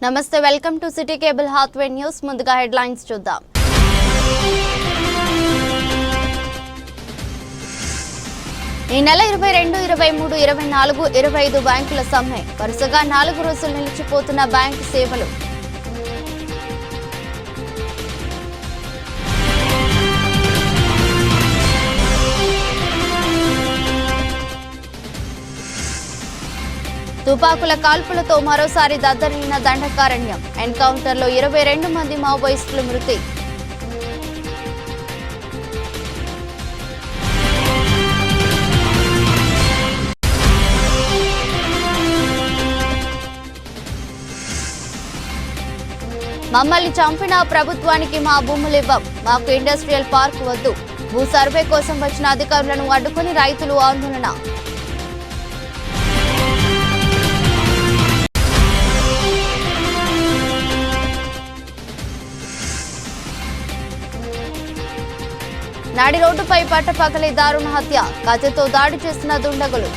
నమస్తే, welcome to city cable Hathway news. ముందుగా headlines చూద్దాం. ఈ నెల 22, 23, 24, 25 బ్యాంకుల సమ్మె. వరుసగా 4 రోజులు నిలిచిపోతున్న బ్యాంకు సేవలు. తుపాకుల కాల్పులతో మరోసారి దద్దరిల్లిన దండకారణ్యం. ఎన్కౌంటర్లో 22 మంది మావోయిస్టులు మృతి. మమ్మల్ని చంపిన ప్రభుత్వానికి మా భూములివ్వం, మాకు ఇండస్ట్రియల్ పార్క్ వద్దు. భూ సర్వే కోసం వచ్చిన అధికారులను అడ్డుకుని రైతులు ఆందోళన. నాడి రోడ్డుపై పట్టపగలే దారుణ హత్య. కత్తితో దాడి చేసిన దుండగులు.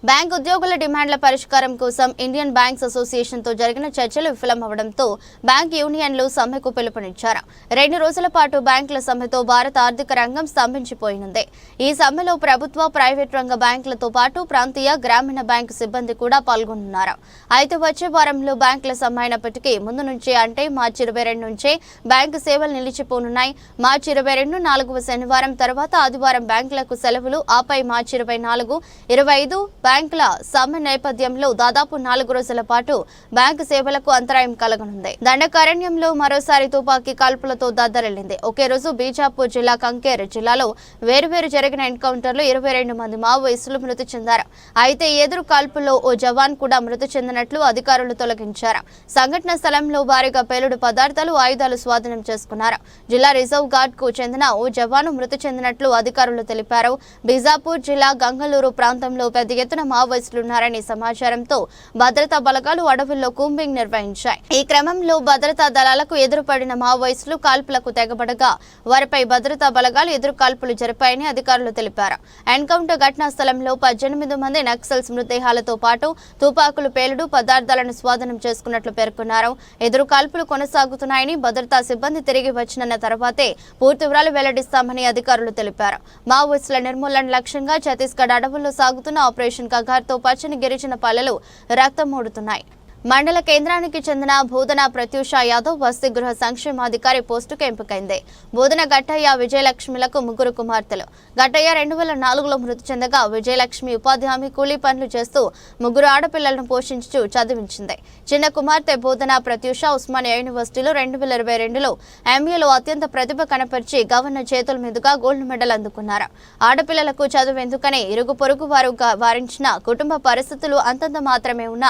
బ్యాంక్ ఉద్యోగుల డిమాండ్ల పరిష్కారం కోసం ఇండియన్ బ్యాంక్స్ అసోసియేషన్ తో జరిగిన చర్చలు విఫలమవడంతో బ్యాంక్ యూనియన్లు సమ్మెకు పిలుపునిచ్చారు. 2 రోజుల పాటు బ్యాంకుల సమ్మెతో భారత ఆర్థిక రంగం స్తంభించిపోయింది. ఈ సమ్మెలో ప్రభుత్వ, ప్రైవేట్ రంగ బ్యాంకులతో పాటు ప్రాంతీయ, గ్రామీణ బ్యాంకు సిబ్బంది కూడా పాల్గొన్నారు. అయితే వచ్చే వారంలో బ్యాంకుల సమ్మె అయినప్పటికీ ముందు నుంచే, అంటే మార్చి 22 నుంచే బ్యాంకు సేవలు నిలిచిపోనున్నాయి. మార్చి 22 4వ శనివారం తర్వాత ఆదివారం బ్యాంకులకు సెలవులు. ఆపై మార్చి 24, 25 బ్యాంకుల సమ్మె నేపథ్యంలో దాదాపు 4 రోజుల పాటు బ్యాంకు సేవలకు అంతరాయం కలగనుంది. దండకారణ్యంలో మరోసారి తుపాకీ కాల్పులతో దద్దరిల్లింది. ఒకే రోజు బీజాపూర్ జిల్లా, కంకేర్ జిల్లాలో వేరువేరు జరిగిన ఎన్కౌంటర్లో 22 మంది మావోయిస్టులు మృతి చెందారు. అయితే ఎదురు కాల్పుల్లో ఓ జవాన్ కూడా మృతి చెందినట్లు అధికారులు తొలగించారు. సంఘటన స్థలంలో భారీగా పేలుడు పదార్థాలు, ఆయుధాలు స్వాధీనం చేసుకున్నారు. జిల్లా రిజర్వ్ గార్డ్ కు చెందిన ఓ జవాను మృతి చెందినట్లు అధికారులు తెలిపారు. బీజాపూర్ జిల్లా గంగళూరు ప్రాంతంలో పెద్ద ఎత్తున మావోయిస్టులున్నారనే సమాచారంతో భద్రతా బలగాలు అడవుల్లో కూంబింగ్ నిర్వహించాయి. ఈ క్రమంలో భద్రతా దళాలకు ఎదురుపడిన మావోయిస్టులు కాల్పులకు తెగబడగా వారిపై భద్రతా బలగాలు ఎదురు కాల్పులు జరిపాయని అధికారులు తెలిపారు. ఎన్కౌంటర్ ఘటనా స్థలంలో 18 మంది నక్సల్స్ మృతదేహాలతో పాటు తుపాకులు, పేలుడు పదార్థాలను స్వాధీనం చేసుకున్నట్లు పేర్కొన్నారు. ఎదురు కాల్పులు కొనసాగుతున్నాయని, భద్రతా సిబ్బంది తిరిగి వచ్చిన తర్వాతే పూర్తి వివరాలు వెల్లడిస్తామని అధికారులు తెలిపారు. మావోయిస్టుల నిర్మూలన లక్ష్యంగా ఛత్తీస్గఢ్ అడవుల్లో సాగుతున్న ఆపరేషన్ కగార్తో పచ్చని గిరిజన పల్లెలు రక్తమూడుతున్నాయి. మండల కేంద్రానికి చెందిన బోధన ప్రత్యూష యాదవ్ వసతి గృహ సంక్షేమాధికారి పోస్టుకు ఎంపికైంది. బోధన గట్టయ్య, విజయలక్ష్మిలకు 3 కుమార్తెలు. గట్టయ్య 2004లో మృతి చెందగా విజయలక్ష్మి ఉపాధి హామీ కూలీ పనులు చేస్తూ 3 ఆడపిల్లలను పోషించుతూ చదివించింది. చిన్న కుమార్తె బోధన ప్రత్యూష ఉస్మానియా యూనివర్సిటీలో 2022లో ఎంఏలో అత్యంత ప్రతిభ కనపరిచి గవర్నర్ చేతుల మీదుగా గోల్డ్ మెడల్ అందుకున్నారు. ఆడపిల్లలకు చదువెందుకని ఇరుగు పొరుగు వారు వారించిన కుటుంబ పరిస్థితులు అంతంత మాత్రమే ఉన్న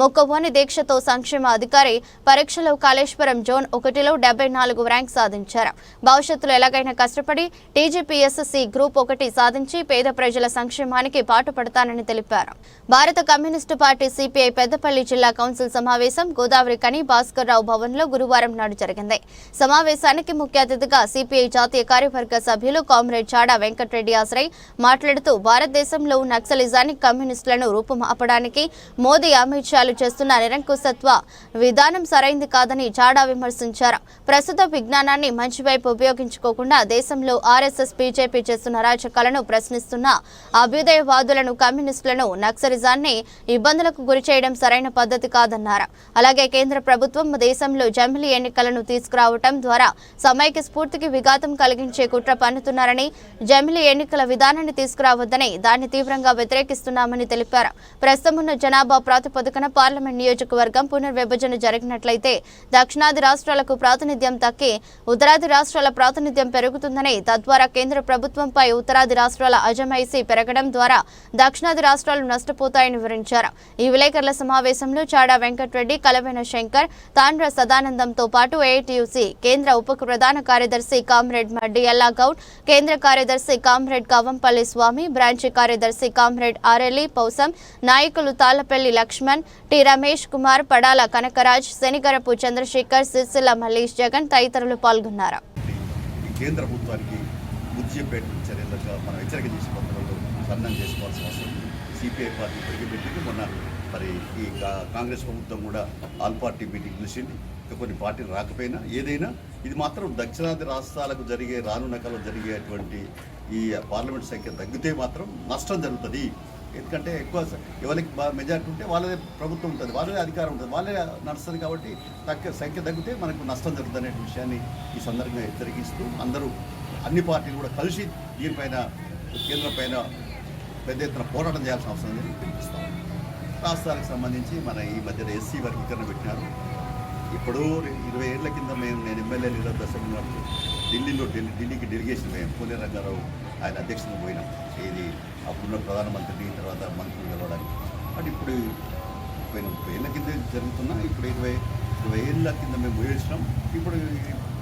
మొక్కవోని దీక్షతో సంక్షేమ అధికారి పరీక్షలో కాళేశ్వరం జోన్ 1లో 74 ర్యాంక్ సాధించారు. భవిష్యత్తులో ఎలాగైనా కష్టపడి టీజీపీఎస్సీ గ్రూప్ 1 సాధించి పేద ప్రజల సంక్షేమానికి పాటుపడతానని తెలిపారు. భారత కమ్యూనిస్టు పార్టీ సిపిఐ పెద్దపల్లి జిల్లా కౌన్సిల్ సమావేశం గోదావరి కని భాస్కర్ రావు భవన్ లో గురువారం నాడు జరిగింది. సమావేశానికి ముఖ్య అతిథిగా సిపిఐ జాతీయ కార్యవర్గ సభ్యులు కామ్రేడ్ చాడా వెంకటరెడ్డి హాజరై మాట్లాడుతూ భారతదేశంలో నక్సలిజాన్ని, కమ్యూనిస్టులను రూపుమాపడానికి మోదీ, అమిత్ షాలు చేస్తున్న నిరంకుశత్వ విధానం సరైంది కాదని చాడా విమర్శించారు. ప్రస్తుత విజ్ఞానాన్ని మంచి వైపు ఉపయోగించుకోకుండా దేశంలో ఆర్ఎస్ఎస్, బీజేపీ చేస్తున్న రాజకాలను ప్రశ్నిస్తున్న అభ్యుదయవాదులను, కమ్యూనిస్టులను, నక్సలిజాన్ని ఇబ్బందులకు గురి చేయడం సరైన పద్ధతి కాదన్నారు. అలాగే కేంద్ర ప్రభుత్వం దేశంలో జమిలీ ఎన్నికలను తీసుకురావటం ద్వారా సమైక్య స్ఫూర్తికి విఘాతం కలిగించే కుట్ర పన్నుతున్నారని, జమిలీ ఎన్నికల విధానాన్ని తీసుకురావద్దని దాన్ని తీవ్రంగా వ్యతిరేకిస్తున్నామని తెలిపారు. ప్రస్తుతమున్న జనాభా ప్రాతిపదికన పార్లమెంట్ నియోజకవర్గం పునర్విభజన జరిగినట్లయితే దక్షిణాది రాష్ట్రాలకు ప్రాతినిధ్యం దక్కి ఉత్తరాది రాష్ట్రాల ప్రాతినిధ్యం పెరుగుతుందని, తద్వారా కేంద్ర ప్రభుత్వంపై ఉత్తరాది రాష్ట్రాల అజమాయిషీ పెరగడం ద్వారా దక్షిణాది రాష్ట్రాలు నష్టపోతాయని వివరించారు. ఈ విలేకరుల సమావేశంలో చాడా వెంకటరెడ్డి, కలవేన శంకర్, తాండ్ర సదానందంతో పాటు ఏఐటీయూసీ కేంద్ర ఉప ప్రధాన కార్యదర్శి కామ్రేడ్ మడ్డి ఎల్లా గౌడ్, కేంద్ర కార్యదర్శి కామ్రేడ్ కవంపల్లి స్వామి, బ్రాంచి కార్యదర్శి కామ్రేడ్ ఆరెల్లి పౌసం, నాయకులు తాళ్లపల్లి లక్ష్మణ్, టి రమేష్ కుమార్, పడాల కనకరాజ్, శనిగరపు చంద్రశేఖర్, సిరిసిల్ల మల్లేష్, జగన్ తదితరులు పాల్గొన్నారు. కేంద్ర ప్రభుత్వానికి బుద్ధి చెప్పే చర్యలుగా మనం హెచ్చరిక తీసుకుంటున్నాం. ఖండన చేసుకోవాల్సిన అవసరం ఉంది. సిపిఐ పార్టీ ఇప్పటికీ పెట్టింది. మొన్న మరి ఈ కాంగ్రెస్ ప్రభుత్వం కూడా ఆల్ పార్టీ మీటింగ్ పిలిచింది. ఇంకా కొన్ని పార్టీలు రాకపోయినా ఏదైనా ఇది మాత్రం దక్షిణాది రాష్ట్రాలకు రానున్న కాలంలో జరిగేటువంటి ఈ పార్లమెంట్ సంఖ్య తగ్గితే మాత్రం నష్టం జరుగుతుంది. ఎందుకంటే ఎక్కువ ఎవరికి మెజార్టీ ఉంటే వాళ్ళదే ప్రభుత్వం ఉంటుంది, వాళ్ళదే అధికారం ఉంటుంది, వాళ్ళే నడుస్తుంది. కాబట్టి సంఖ్య తగ్గితే మనకు నష్టం జరుగుతుంది అనే విషయాన్ని ఈ సందర్భంగా హెచ్చరికిస్తూ అందరూ అన్ని పార్టీలు కూడా కలిసి దీనిపైన కేంద్రం పైన పెద్ద ఎత్తున పోరాటం చేయాల్సిన అవసరం ఉందని పిలిపిస్తాం. రాష్ట్రాలకు సంబంధించి మన ఈ మధ్యన ఎస్సీ వర్గీకరణ పెట్టినారు. ఇప్పుడు 20 ఏళ్ల కింద నేను ఎమ్మెల్యే దశ ఉన్నప్పుడు ఢిల్లీకి డెలిగేషన్ పోయాం. పూలే రంగారావు ఆయన అధ్యక్షతన పోయినాం. ఇది అప్పుడున్న ప్రధానమంత్రిని తర్వాత మంత్రులు కలవడానికి. అంటే ఇప్పుడు 30 ఏళ్ల కింద జరుగుతున్నా ఇప్పుడు 20 ఏళ్ల కింద మేము పోయించినాం. ఇప్పుడు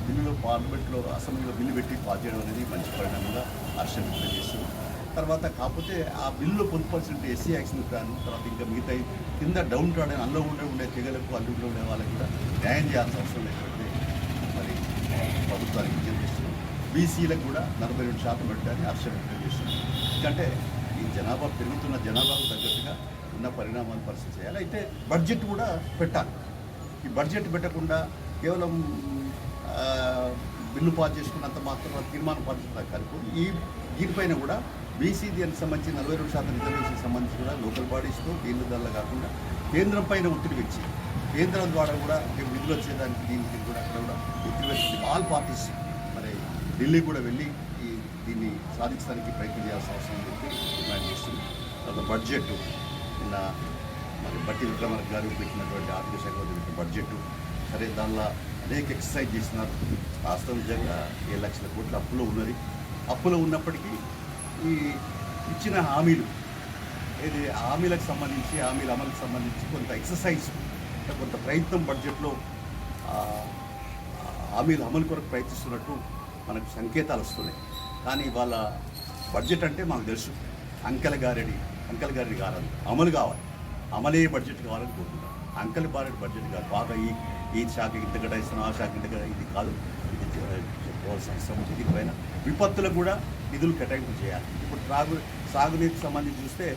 బిల్లులో పార్లమెంట్లో అసెంబ్లీలో బిల్లు పెట్టి పాస్ చేయడం అనేది మంచి పరిణామంగా హర్షం వ్యక్తం చేస్తున్నాం. తర్వాత కాకపోతే ఆ బిల్లులో పొందుపరిచిన ఎస్సీ యాక్షన్ ప్లాన్ తర్వాత ఇంకా మిగతా కింద డౌన్ ట్రాడ్ అల్లో ఉండే తెగలకు అల్లులో ఉండే వాళ్ళకి కూడా న్యాయం చేయాల్సిన అవసరం లేకపోతే మరి ప్రభుత్వానికి విజయం చేస్తున్నాం. బీసీలకు కూడా 42% పెట్టాలని హర్షం వ్యక్తం చేస్తున్నాం. ఎందుకంటే ఈ జనాభా పెరుగుతున్న జనాభాకు తగ్గట్టుగా ఉన్న పరిణామాలు పరిస్థితి చేయాలి. అయితే బడ్జెట్ కూడా పెట్టాలి. ఈ బడ్జెట్ పెట్టకుండా కేవలం బిల్లు పాస్ చేసుకున్నంత మాత్రం తీర్మానం పాస్ చేసుకున్న కలిపి దీనిపైన కూడా బీసీ దీనికి సంబంధించి 42% రిజర్వేషన్కి సంబంధించి కూడా లోకల్ బాడీస్తో కేంద్ర దానిలో కాకుండా కేంద్రం పైన ఒత్తిడి పెంచి కేంద్రం ద్వారా కూడా విధులు వచ్చేదానికి దీనికి కూడా అక్కడ కూడా ఒత్తిడి పెంచి ఆల్ పార్టీస్ మరి ఢిల్లీ కూడా వెళ్ళి దీన్ని సాధించడానికి ప్రయత్నం చేయాల్సిన అవసరం చెప్పి డిమాండ్ చేస్తుంది. తర్వాత బడ్జెట్ నిన్న మరి బట్టి విక్రమార్క గారు పెట్టినటువంటి ఆర్థిక శాఖ పెట్టిన బడ్జెట్ సరే దానిలో అనేక ఎక్సర్సైజ్ చేస్తున్నారు. రాష్ట్రం నిజంగా 7 లక్షల కోట్ల అప్పులో ఉన్నది. అప్పులో ఉన్నప్పటికీ ఈ ఇచ్చిన హామీలు ఏది హామీలకు సంబంధించి హామీల అమలుకు సంబంధించి కొంత ఎక్సర్సైజ్ కొంత ప్రయత్నం బడ్జెట్లో హామీల అమలు కొరకు ప్రయత్నిస్తున్నట్టు మనకు సంకేతాలు వస్తున్నాయి. కానీ వాళ్ళ బడ్జెట్ అంటే మాకు తెలుసు అంకెల గారిది కావాలి, అమలు కావాలి, అమలే బడ్జెట్ కావాలని కోరుకుంటాం. అంకెల బారెడ్డి బడ్జెట్ కాదు. బాగా ఈ శాఖ ఇంత కేటాయిస్తున్నాం, ఆ శాఖ ఇంత ఇది కాదు. ఇది చెప్పుకోవాల్సిన అవసరం ఉంది. దీనిపైన విపత్తులకు కూడా నిధులు కేటాయింపు చేయాలి. ఇప్పుడు సాగునీటికి సంబంధించి చూస్తే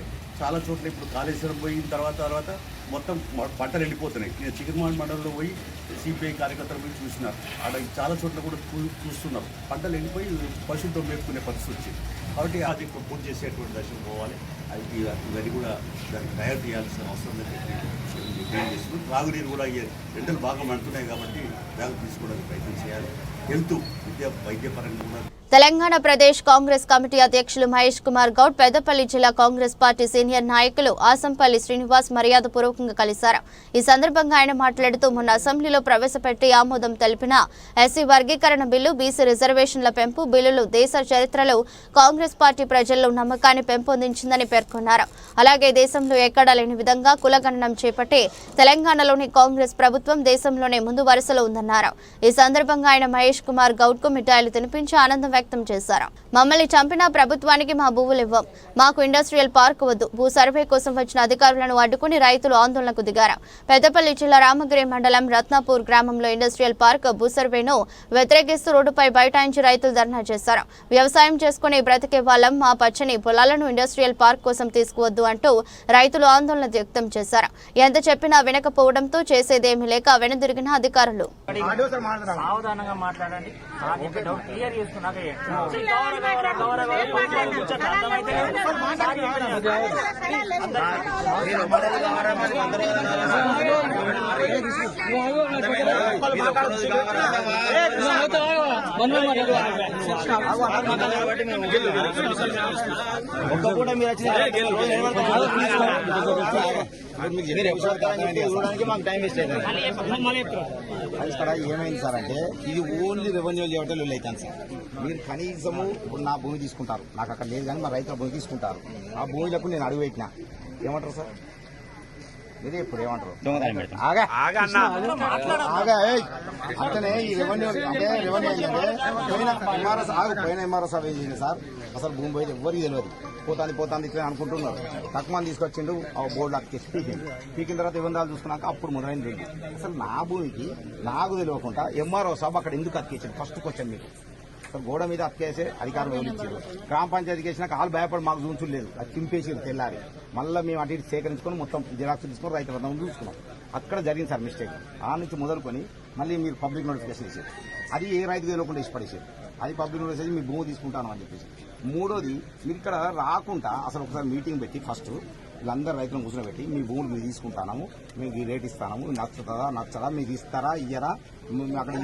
చాలా చోట్ల ఇప్పుడు కాళేశ్వరం పోయిన తర్వాత మొత్తం పంటలు వెళ్ళిపోతున్నాయి. నేను చికెన్మాన్ మండలంలో పోయి సిపిఐ కార్యకర్తలు పోయి చూసినారు. ఆడ చాలా చోట్ల కూడా చూస్తున్నారు. పంటలు వెళ్ళిపోయి పశువులతో మేపుకునే పరిస్థితి వచ్చింది. కాబట్టి అది పూర్తి చేసేటువంటి దశకు పోవాలి. ఇవన్నీ కూడా దానికి తయారు చేయాల్సిన అవసరం నిర్ణయం చేస్తుంది. త్రాగునీరు కూడా ఎండలు బాగా మండుతున్నాయి కాబట్టి జాగ్రత్త తీసుకోవడానికి ప్రయత్నం చేయాలి. హెల్త్ వైద్యపరంగా కూడా తెలంగాణ ప్రదేశ్ కాంగ్రెస్ కమిటీ అధ్యక్షులు మహేష్ కుమార్ గౌడ్ పెద్దపల్లి జిల్లా కాంగ్రెస్ పార్టీ సీనియర్ నాయకులు ఆసంపల్లి శ్రీనివాస్ మర్యాదపూర్వకంగా కలిశారు. ఈ సందర్భంగా ఆయన మాట్లాడుతూ మొన్న అసెంబ్లీలో ప్రవేశపెట్టి ఆమోదం తెలిపిన ఎస్సీ వర్గీకరణ బిల్లు, బీసీ రిజర్వేషన్ల పెంపు బిల్లులు దేశ చరిత్రలో కాంగ్రెస్ పార్టీ ప్రజల్లో నమ్మకాన్ని పెంపొందించిందని పేర్కొన్నారు. అలాగే దేశంలో ఎక్కడా లేని విధంగా కులగణనం చేపట్టి తెలంగాణలోని కాంగ్రెస్ ప్రభుత్వం దేశంలోనే ముందు వరుసలో ఉందన్నారు. ఈ సందర్భంగా ఆయన మహేష్ కుమార్ గౌడ్ కు మిఠాయిలు తినిపించి ఆనందం వ్యక్తం చేశారు. మమ్మల్ని చంపిన ప్రభుత్వానికి మా భూములు ఇవ్వం, మాకు ఇండస్ట్రియల్ పార్క్ వద్దు, భూ సర్వే కోసం వచ్చిన అధికారులను అడ్డుకుని రైతులు ఆందోళనకు దిగారు. పెద్దపల్లి జిల్లా రామగిరి మండలం రత్నాపూర్ గ్రామంలో ఇండస్ట్రియల్ పార్క్ భూ సర్వేను వ్యతిరేకిస్తూ రోడ్డుపై బైఠాయించి రైతులు ధర్నా చేశారు. వ్యవసాయం చేసుకుని బ్రతికే వాళ్ళం, మా పచ్చని పొలాలను ఇండస్ట్రియల్ పార్క్ కోసం తీసుకువద్దు అంటూ రైతులు ఆందోళన వ్యక్తం చేశారు. ఎంత చెప్పినా వినకపోవడంతో చేసేదేమీ లేక వెనుదిరిగిన అధికారులు మాకు టైం వేస్ట్ అవుతుంది. ఇక్కడ ఏమైంది సార్ అంటే ఇది ఓన్లీ రెవెన్యూ చేయటం అవుతాను సార్. మీరు కనీసము ఇప్పుడు నా భూమి తీసుకుంటారు, నాకు అక్కడ లేదు కానీ మా రైతుల భూమి తీసుకుంటారు. ఆ భూమిలకు నేను అడుగు పెట్టినా ఏమంటారు సార్? మీరే ఇప్పుడు ఏమంటారు? అట్లనే ఈ రెవెన్యూ అంటే రెవెన్యూ పోయిన ఎంఆర్ఎస్ ఏం చేసింది సార్, అసలు భూమి పోయి ఎవరికి తెలియదు. పోతాంది ఇట్లా అనుకుంటున్నారు. తక్కువ మంది తీసుకొచ్చిండు, ఆ బోర్డు అక్కేసి పీకిన తర్వాత వివరాలు చూసుకున్నాక అప్పుడు మొదలైంది ఉంది. అసలు నా భూమికి నాకు తెలియకుండా ఎంఆర్ఓ సాబ్ అక్కడ ఎందుకు అతికించింది? ఫస్ట్ క్వశ్చన్ మీకు గోడ మీద అతికేసే అధికారం ఇచ్చారు. గ్రామ పంచాయతీకి వేసినాక వాళ్ళు భయపడి మాకు చూంచులేదు, అది చింపేసి తెల్లారి మళ్ళీ మేము అటు ఇటు సేకరించుకొని మొత్తం జిరాక్స్ తీసుకొని రైతులందరం చూసుకున్నాం. అక్కడ జరిగింది సార్ మిస్టేక్. ఆ నుంచి మొదలుకొని మళ్ళీ మీరు పబ్లిక్ నోటిఫికేషన్ ఇచ్చారు, అది ఏ రైతుకు తెలియకుండా ఇచ్చి పడేసారు. అది పబ్లిక్ నోటిఫికేషన్ మీ భూమి తీసుకుంటాను అని చెప్పేసి. మూడోది, మీరు ఇక్కడ రాకుండా అసలు ఒకసారి మీటింగ్ పెట్టి ఫస్ట్ వీళ్ళందరూ రైతులను కూర్చోబెట్టి మీ భూములు మీరు తీసుకుంటాము, మీకు ఈ రేట్ ఇస్తాము, నచ్చుతుందా నచ్చదా, మీకు ఇస్తారా ఇయ్యరా, అక్కడ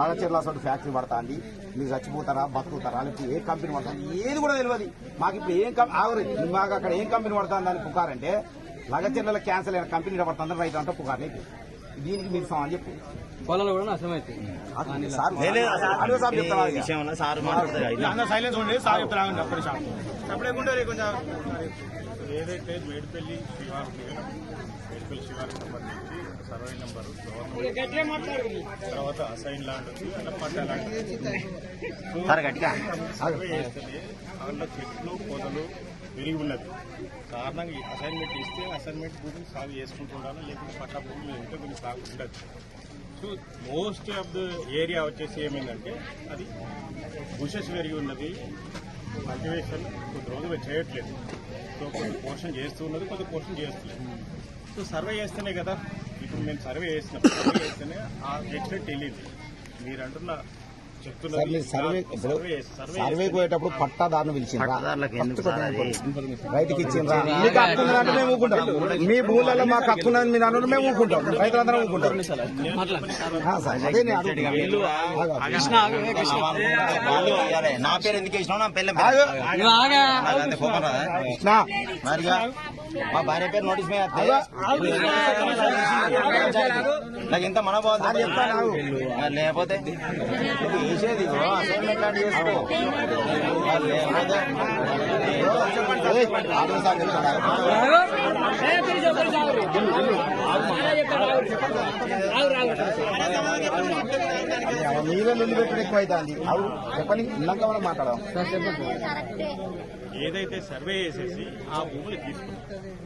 లగచెర్ల అసలు ఫ్యాక్టరీ పడుతుంది, మీరు చచ్చిపోతారా బతుకుతారా, లేకపోతే ఏ కంపెనీ పడుతుంది ఏది కూడా తెలియదు మాకు. ఇప్పుడు ఏం మాకు అక్కడ ఏం కంపెనీ పడుతుంది అని పుకారంటే లగచెర్ల క్యాన్సల్ అయిన కంపెనీ పడుతుందని రైతు అంతా పుకారు. దీనికి మీరు అని చెప్పు పొలాలు కూడా నష్టమైతే ఏదైతే మేడిపల్లి శివారు సంబంధించి సర్వే నెంబరు తర్వాత అసైన్ ల్యాండ్ పట్టా ల్యాండ్ సర్వే చేస్తే దాంట్లో చెట్లు పొదలు పెరిగి ఉన్నది. కారణంగా అసైన్మెంట్ ఇస్తే అసైన్మెంట్ భూమిని సాగు చేసుకుంటున్నాను, లేకుంటే పట్టా భూమి ఉంటే కొన్ని సాగు ఉండదు. So most of the area వచ్చేసి ఏమైందంటే అది బుషెస్ పెరిగి ఉన్నది, కల్టివేషన్ కొద్ది రోజులు చేయట్లేదు. సో కొద్ది పోర్షన్ చేస్తూ ఉన్నది, కొద్ది పోర్షన్ చేస్తలేదు. సో సర్వే చేస్తేనే కదా, ఇప్పుడు మేము సర్వే చేస్తేనే ఆ ఎక్స్టెంట్ తెలియదు. మీరు అంటున్న సర్వే పోయేటప్పుడు పట్టాదారును పిలిచిండ్రా, రైతుకి ఇచ్చిండ్రా, మీకు హక్కుందంటే మేము ఊకుంటాం, మీ భూములలో మాకు హక్కుందని మీరు అన్నట్టు మేము ఊకుంటాం, రైతులందరం ఊకుంటాం. నా పేరు ఎందుకు వేసినావు, నా పిల్ల మా భార్య పేరు నోటీస్ మీద నాకు ఇంత మనబాధ లేకపోతే వేసేది అసైన్మెంట్ లాంటి చేసుకో మీరే నిలబెట్టడం ఎక్కువ అవుతుంది. అవు చెప్పని ఇన్నాక మనం మాట్లాడదాం. ఏదైతే సర్వే చేసేసి ఆ భూములు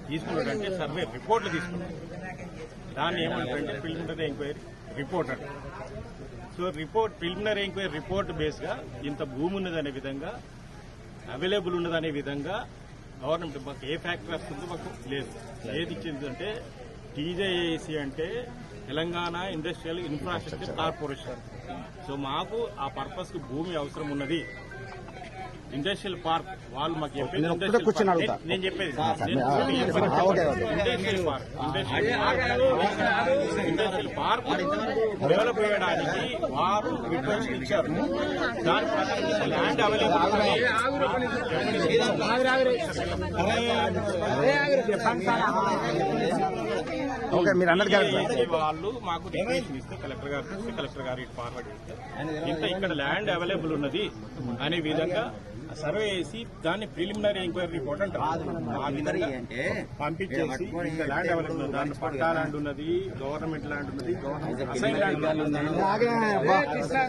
తీసుకున్నాడంటే సర్వే రిపోర్ట్లు తీసుకున్నాడు, దాన్ని ఏమంటారంటే ప్రిలిమినరీ ఎంక్వైరీ రిపోర్ట్ అంట. సో ప్రిలిమినరీ ఎంక్వైరీ రిపోర్ట్ బేస్గా ఇంత భూమి ఉన్నదనే విధంగా, అవైలబుల్ ఉన్నదనే విధంగా గవర్నమెంట్ మాకు ఏ ఫ్యాక్టరీ వస్తుందో మాకు లేదు. ఏది ఇచ్చిందంటే టీజేఏసీ అంటే Telangana industrial infrastructure corporation. So మాకు ఆ పర్పస్ కు భూమి అవసరం ఉన్నది. ఇండస్ట్రియల్ పార్క్ వాళ్ళు మాకు చెప్పేది, నేను చెప్పేది ఇండస్ట్రియల్ పార్క్ డెవలప్ చేయడానికి వారు రిక్వెస్ట్ ఇచ్చారు. దాని ప్రకారం ల్యాండ్ అవైలబుల్ మీరు అన్నది వాళ్ళు మాకు రిక్వెస్ట్ ఇస్తే కలెక్టర్ గారు చూస్తే కలెక్టర్ గారు ఇటు ఫార్వర్డ్ చేస్తే ఇంత ఇక్కడ ల్యాండ్ అవైలబుల్ ఉన్నది అనే విధంగా సర్వే చేసి దాన్ని ప్రిలిమినరీ ఎంక్వైరీ రిపోర్ట్ అంటారు. ఆ విధంగా పంపించేసి ఇంత ల్యాండ్ అవైలబుల్ ఉన్నది, దాంట్లో పట్టా ల్యాండ్ ఉన్నది, గవర్నమెంట్ ల్యాండ్ ఉన్నది, అసైన్ ల్యాండ్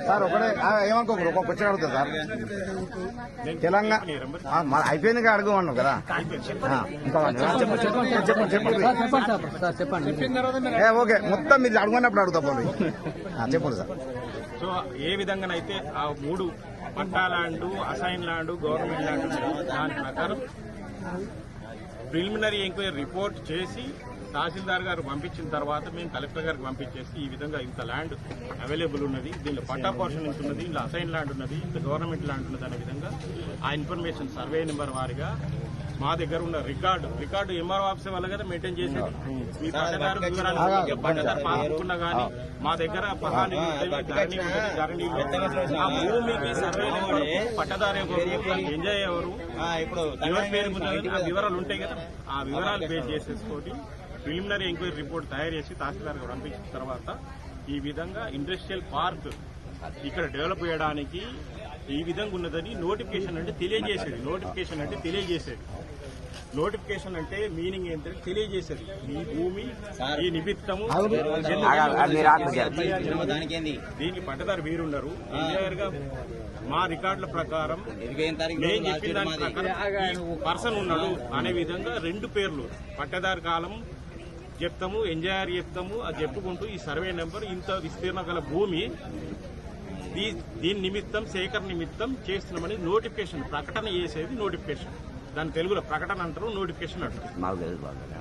సార్ ఒకటే ఏమనుకోకూడదు, ఒక క్వశ్చన్ అడుగుతుంది సార్. తెలంగాణ అయిపోయింది అడుగుమన్నావు కదా, చెప్పండి. ఓకే, మొత్తం మీరు అడుగున్నప్పుడు అడుగుతా పోండి, చెప్పండి సార్. సో ఏ విధంగానైతే ఆ 3 patta land, assign land, government land దాని ప్రకారం ప్రిలిమినరీ ఎంక్వైరీ రిపోర్ట్ చేసి తహసీల్దార్ గారు పంపించిన తర్వాత మేము కలెక్టర్ గారికి పంపించేసి ఈ విధంగా ఇంత ల్యాండ్ అవైలబుల్ ఉన్నది, దీనిలో పట్టా పోర్షన్ ఇంత ఉన్నది, ఇందులో అసైన్ ల్యాండ్ ఉన్నది, ఇంత గవర్నమెంట్ ల్యాండ్ ఉన్నది అనే విధంగా ఆ ఇన్ఫర్మేషన్ సర్వే నెంబర్ వారిగా మా దగ్గర ఉన్న రికార్డు ఎంఆర్ఓ ఆఫీసర్ వల్ల కదా మెయింటైన్ చేసేది. మీ పట్టదారు వివరాలు పట్టదారు పాసుకున్నా గానీ మా దగ్గర పహాని ధరణి ఆ భూమికి సర్వే నెంబర్, పట్టదారు ఎంజాయ్ ఎవరు, ఇప్పుడు ఎవరి పేరు ఆ వివరాలు ఉంటాయి కదా, ఆ వివరాలు బేస్ చేసేసుకొని ప్రిలిమినరీ ఎంక్వైరీ రిపోర్ట్ తయారు చేసి తహసీల్దార్ గారు పంపించిన తర్వాత ఈ విధంగా ఇండస్ట్రియల్ పార్క్ ఇక్కడ డెవలప్ చేయడానికి ఈ విధంగా ఉన్నదని నోటిఫికేషన్ అంటే తెలియజేసేది. నోటిఫికేషన్ అంటే మీనింగ్ ఏంటంటే తెలియజేసేది. ఈ భూమి ఈ నిమిత్తము దీనికి పట్టదారు వీరున్నారు. ఇంజనీర్ గా మా రికార్డుల ప్రకారం నేను చెప్పిన దాని ప్రకారం పర్సన్ ఉన్నాడు అనే విధంగా 2 పేర్లు పట్టదారు కాలం చెప్తాము, ఎన్జేఆర్ చెప్తాము, అది చెప్పుకుంటూ ఈ సర్వే నెంబర్ ఇంత విస్తీర్ణ గల భూమి దీని నిమిత్తం సేకరణ నిమిత్తం చేస్తున్నామని నోటిఫికేషన్, ప్రకటన చేసేది నోటిఫికేషన్. దాని తెలుగులో ప్రకటన అంటారు, నోటిఫికేషన్ అంటారు.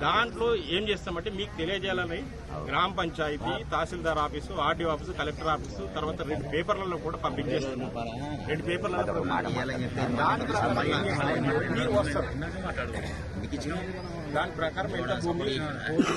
దాంట్లో ఏం చేస్తామంటే మీకు తెలియజేయాలని గ్రామ panchayat, tahsildar office, RDO office, collector office, తర్వాత 2 పేపర్లలో కూడా పంపించేస్తున్నాం. 2 పేపర్లలో మీరు వస్తారు. దాని ప్రకారం ఎంత భూమి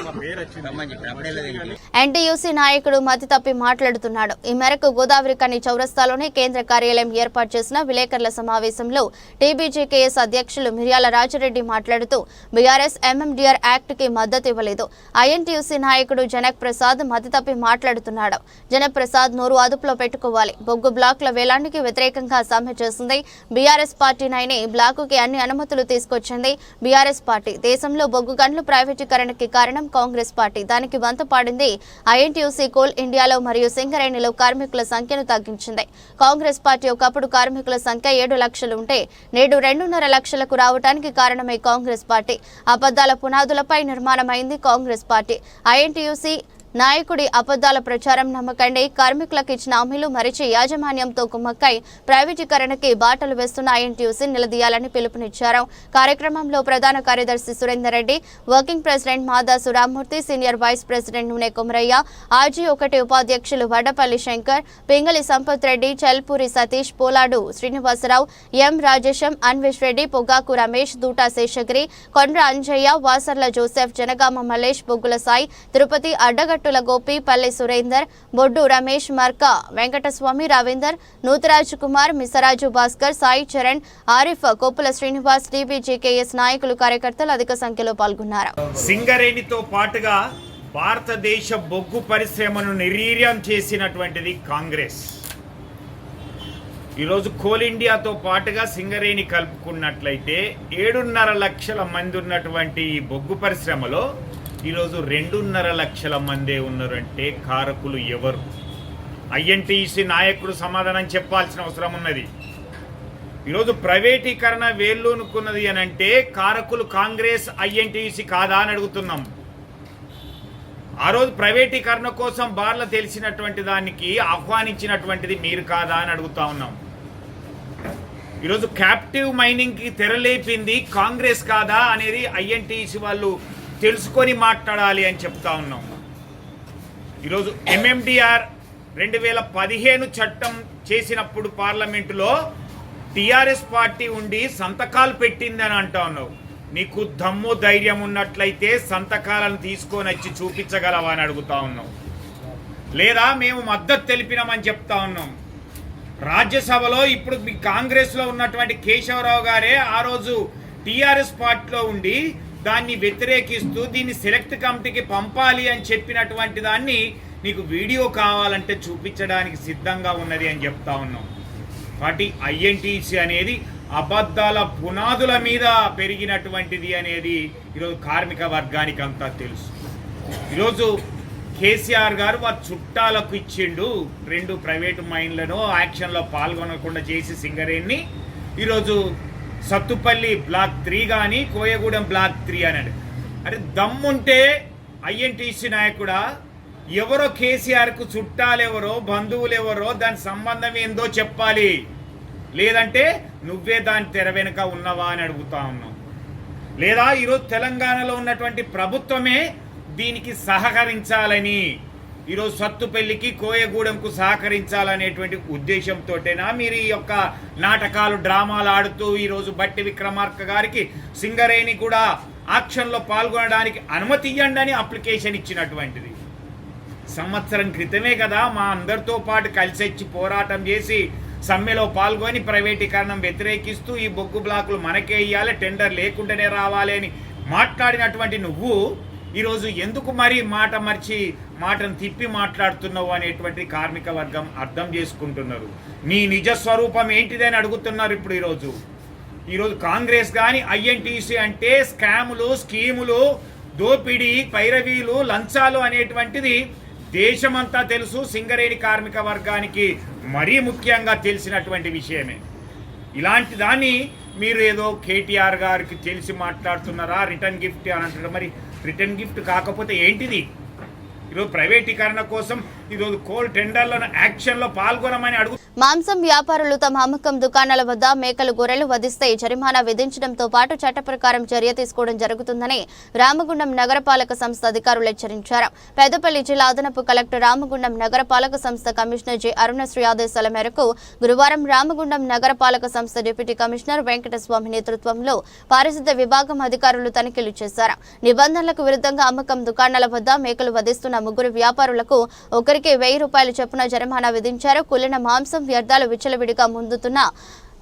మా పేరు వచ్చింది. ఎన్టీయూసీ నాయకుడు మతి తప్పి మాట్లాడుతున్నాడు. ఈ మేరకు గోదావరి కని చౌరస్తాలోని కేంద్ర కార్యాలయం ఏర్పాటు చేసిన విలేకరుల సమావేశంలో టీబీజీకేఎస్ అధ్యక్షులు మిర్యాల రాజరెడ్డి మాట్లాడుతూ బీఆర్ఎస్ ఎంఎండీఆర్ యాక్ట్ కి మద్దతు ఇవ్వలేదు. ఐఎన్టీయూసీ నాయకుడు జనక్ ప్రసాద్ మతి తప్పి మాట్లాడుతున్నాడు. జనక్ ప్రసాద్ నోరు అదుపులో పెట్టుకోవాలి. బొగ్గు బ్లాకుల వేలానికి వ్యతిరేకంగా సమ్మె చేసింది బీఆర్ఎస్ పార్టీనైనే. బ్లాకుకి అన్ని అనుమతులు తీసుకొచ్చింది బీఆర్ఎస్ పార్టీ. దేశంలో బొగ్గు గన్లు ప్రైవేటీకరణకి కారణం కాంగ్రెస్ పార్టీ. దానికి వంత పాడింది ఐఎన్టీయూసీ. కోల్ ఇండియాలో మరియు సింగరేణిలో కార్మికుల సంఖ్యను తగ్గించింది కాంగ్రెస్ పార్టీ. ఒకప్పుడు కార్మికుల సంఖ్య 7 లక్షలు ఉంటే నేడు 2.5 లక్షలకు రావడానికి కారణమే కాంగ్రెస్ పార్టీ. అబద్దాల పునాదులపై నిర్మాణమైంది కాంగ్రెస్ పార్టీ. ఐఎన్టీయూసీ నాయకుడి అబద్దాల ప్రచారం నమ్మకండి. కార్మికులకు ఇచ్చిన హామీలు మరిచి యాజమాన్యంతో కుమ్మక్కై ప్రైవేటీకరణకి బాటలు వేస్తున్న ఐఎన్టీయూసీ నిలదీయాలని పిలుపునిచ్చారు. కార్యక్రమంలో ప్రధాన కార్యదర్శి Surender Reddy, working president Madasu Rammurthy, senior vice president Nune Komaraiah, RG1 ఉపాధ్యక్షులు వడ్డపల్లి శంకర్, పింగళి సంపత్ రెడ్డి, చల్పూరి సతీష్, పోలాడు శ్రీనివాసరావు, ఎం రాజేశం, అన్వేష్ రెడ్డి, పొగాకు రమేష్, దూటా శేషగిరి, కొండ్ర అంజయ్య, వాసర్ల జోసెఫ్, జనగామ మల్లేష్, బొగ్గుల సాయి, తిరుపతి, అడ్డగట్టు గోపి, పల్లె సురేందర్, బొడ్డు రమేష్, మర్క వెంకటస్వామి, రవీందర్, నూతరాజ్ కుమార్, మిసరాజు భాస్కర్, సాయి చరణ్, ఆరిఫ్, కొప్పుల శ్రీనివాస్, టీబీజీకేఎస్ నాయకులు, కార్యకర్తలు అధిక సంఖ్యలో పాల్గొన్నారు. సింగరేణితో పాటుగా భారతదేశ బొగ్గు పరిశ్రమను నిర్వీర్యం చేసినటువంటిది కాంగ్రెస్. ఈరోజు కోల్ ఇండియాతో పాటుగా సింగరేణి కలుపుకున్నట్లయితే 7.5 లక్షల మంది ఉన్నటువంటి ఈ బొగ్గు పరిశ్రమలో ఈరోజు 2.5 లక్షల మందే ఉన్నారంటే కారకులు ఎవరు? ఐఎన్టీయూసీ నాయకుడు సమాధానం చెప్పాల్సిన అవసరం ఉన్నది. ఈరోజు ప్రైవేటీకరణ వేళ్ళూనుకున్నది అని అంటే కారకులు కాంగ్రెస్, ఐఎన్టీయూసీ కాదా అని అడుగుతున్నాం. ఆ రోజు ప్రైవేటీకరణ కోసం బార్ల తెలిసినటువంటి దానికి ఆహ్వానించినటువంటిది మీరు కాదా అని అడుగుతా ఉన్నాం. ఈరోజు క్యాప్టివ్ మైనింగ్కి తెరలేపింది కాంగ్రెస్ కాదా అనేది ఐఎన్టీయూసీ వాళ్ళు తెలుసుకొని మాట్లాడాలి అని చెప్తా ఉన్నాం. ఈరోజు ఎంఎండీఆర్ 2015 చట్టం చేసినప్పుడు పార్లమెంటులో టీఆర్ఎస్ పార్టీ ఉండి సంతకాలు పెట్టిందని అంటా ఉన్నావు. నీకు దమ్ము ధైర్యం ఉన్నట్లయితే సంతకాలను తీసుకొని వచ్చి చూపించగలవా అని అడుగుతా ఉన్నాం. లేదా మేము మద్దతు తెలిపినామని చెప్తా ఉన్నాం. రాజ్యసభలో ఇప్పుడు మీ కాంగ్రెస్లో ఉన్నటువంటి కేశవరావు గారే ఆ రోజు టీఆర్ఎస్ పార్టీలో ఉండి దాన్ని వ్యతిరేకిస్తూ దీన్ని సెలెక్ట్ కమిటీకి పంపాలి అని చెప్పినటువంటి దాన్ని నీకు వీడియో కావాలంటే చూపించడానికి సిద్ధంగా ఉన్నది అని చెప్తా ఉన్నాం. కాబట్టి ఐఎన్టీసీ అనేది అబద్ధాల పునాదుల మీద పెరిగినటువంటిది అనేది ఈరోజు కార్మిక వర్గానికి అంతా తెలుసు. ఈరోజు కేసీఆర్ గారు వారి చుట్టాలకు ఇచ్చిండు 2 ప్రైవేటు మైన్లను యాక్షన్లో పాల్గొనకుండా చేసి సింగరేణిని ఈరోజు సత్తుపల్లి బ్లాక్ 3 కానీ కోయగూడెం బ్లాక్ 3 అని. అంటే దమ్ముంటే ఐఎన్టీసీ నాయకుడా, ఎవరో కేసీఆర్కు చుట్టాలెవరో బంధువులు ఎవరో దాని సంబంధం ఏందో చెప్పాలి. లేదంటే నువ్వే దాని తెర వెనుక ఉన్నవా అని అడుగుతా ఉన్నాం. లేదా ఈరోజు తెలంగాణలో ఉన్నటువంటి ప్రభుత్వమే దీనికి సహకరించాలని, ఈరోజు సత్తుపల్లికి కోయగూడెంకు సహకరించాలనేటువంటి ఉద్దేశంతోటేనా మీరు ఈ యొక్క నాటకాలు డ్రామాలు ఆడుతూ ఈరోజు బట్టి విక్రమార్క గారికి సింగరేణి కూడా యాక్షన్లో పాల్గొనడానికి అనుమతి ఇవ్వండి అని అప్లికేషన్ ఇచ్చినటువంటిది? సంవత్సరం క్రితమే కదా మా అందరితో పాటు కలిసి వచ్చి పోరాటం చేసి సమ్మెలో పాల్గొని ప్రైవేటీకరణం వ్యతిరేకిస్తూ ఈ బొగ్గు బ్లాకులు మనకే ఇవ్వాలి, టెండర్ లేకుండానే రావాలి అని మాట్లాడినటువంటి నువ్వు ఈరోజు ఎందుకు మరి మాట మర్చి మాటను తిప్పి మాట్లాడుతున్నావు అనేటువంటి కార్మిక వర్గం అర్థం చేసుకుంటున్నారు. నీ నిజ స్వరూపం ఏంటిదని అడుగుతున్నారు. ఇప్పుడు ఈరోజు కాంగ్రెస్ కానీ ఐఎన్టీసీ అంటే స్కాములు, స్కీములు, దోపిడీ, పైరవీలు, లంచాలు అనేటువంటిది దేశమంతా తెలుసు. సింగరేణి కార్మిక వర్గానికి మరీ ముఖ్యంగా తెలిసినటువంటి విషయమే. ఇలాంటి దాన్ని మీరు ఏదో కేటీఆర్ గారికి తెలిసి మాట్లాడుతున్నారా, రిటర్న్ గిఫ్ట్ అని అంటారు. మరి రిటర్న్ గిఫ్ట్ కాకపోతే ఏంటిది? ఈరోజు ప్రైవేటీకరణ కోసం ఈరోజు కోల్ టెండర్లను యాక్షన్లో పాల్గొనమని అడుగు. మాంసం వ్యాపారులు తమ అమ్మకం దుకాణాల వద్ద మేకలు గొర్రెలు వధిస్తే జరిమానా విధించడంతో పాటు చట్ట ప్రకారం చర్య తీసుకోవడం జరుగుతుందని రామగుండం నగరపాలక సంస్థ అధికారులు హెచ్చరించారు. పెద్దపల్లి జిల్లా అదనపు కలెక్టర్ రామగుండం నగరపాలక సంస్థ కమిషనర్ జె అరుణశ్రీ ఆదేశాల మేరకు గురువారం రామగుండం నగరపాలక సంస్థ డిప్యూటీ కమిషనర్ వెంకటస్వామి నేతృత్వంలో పారిశుద్ధ్య విభాగం అధికారులు తనిఖీలు చేశారు. నిబంధనలకు విరుద్ధంగా అమ్మకం దుకాణాల వద్ద మేకలు వధిస్తున్న 3 వ్యాపారులకు ఒకరికి 1000 రూపాయల చొప్పున జరిమానా విధించారు. కుళ్ళిన మాంసం వ్యర్థాలు విచ్చలవిడిగా ముందుతున్న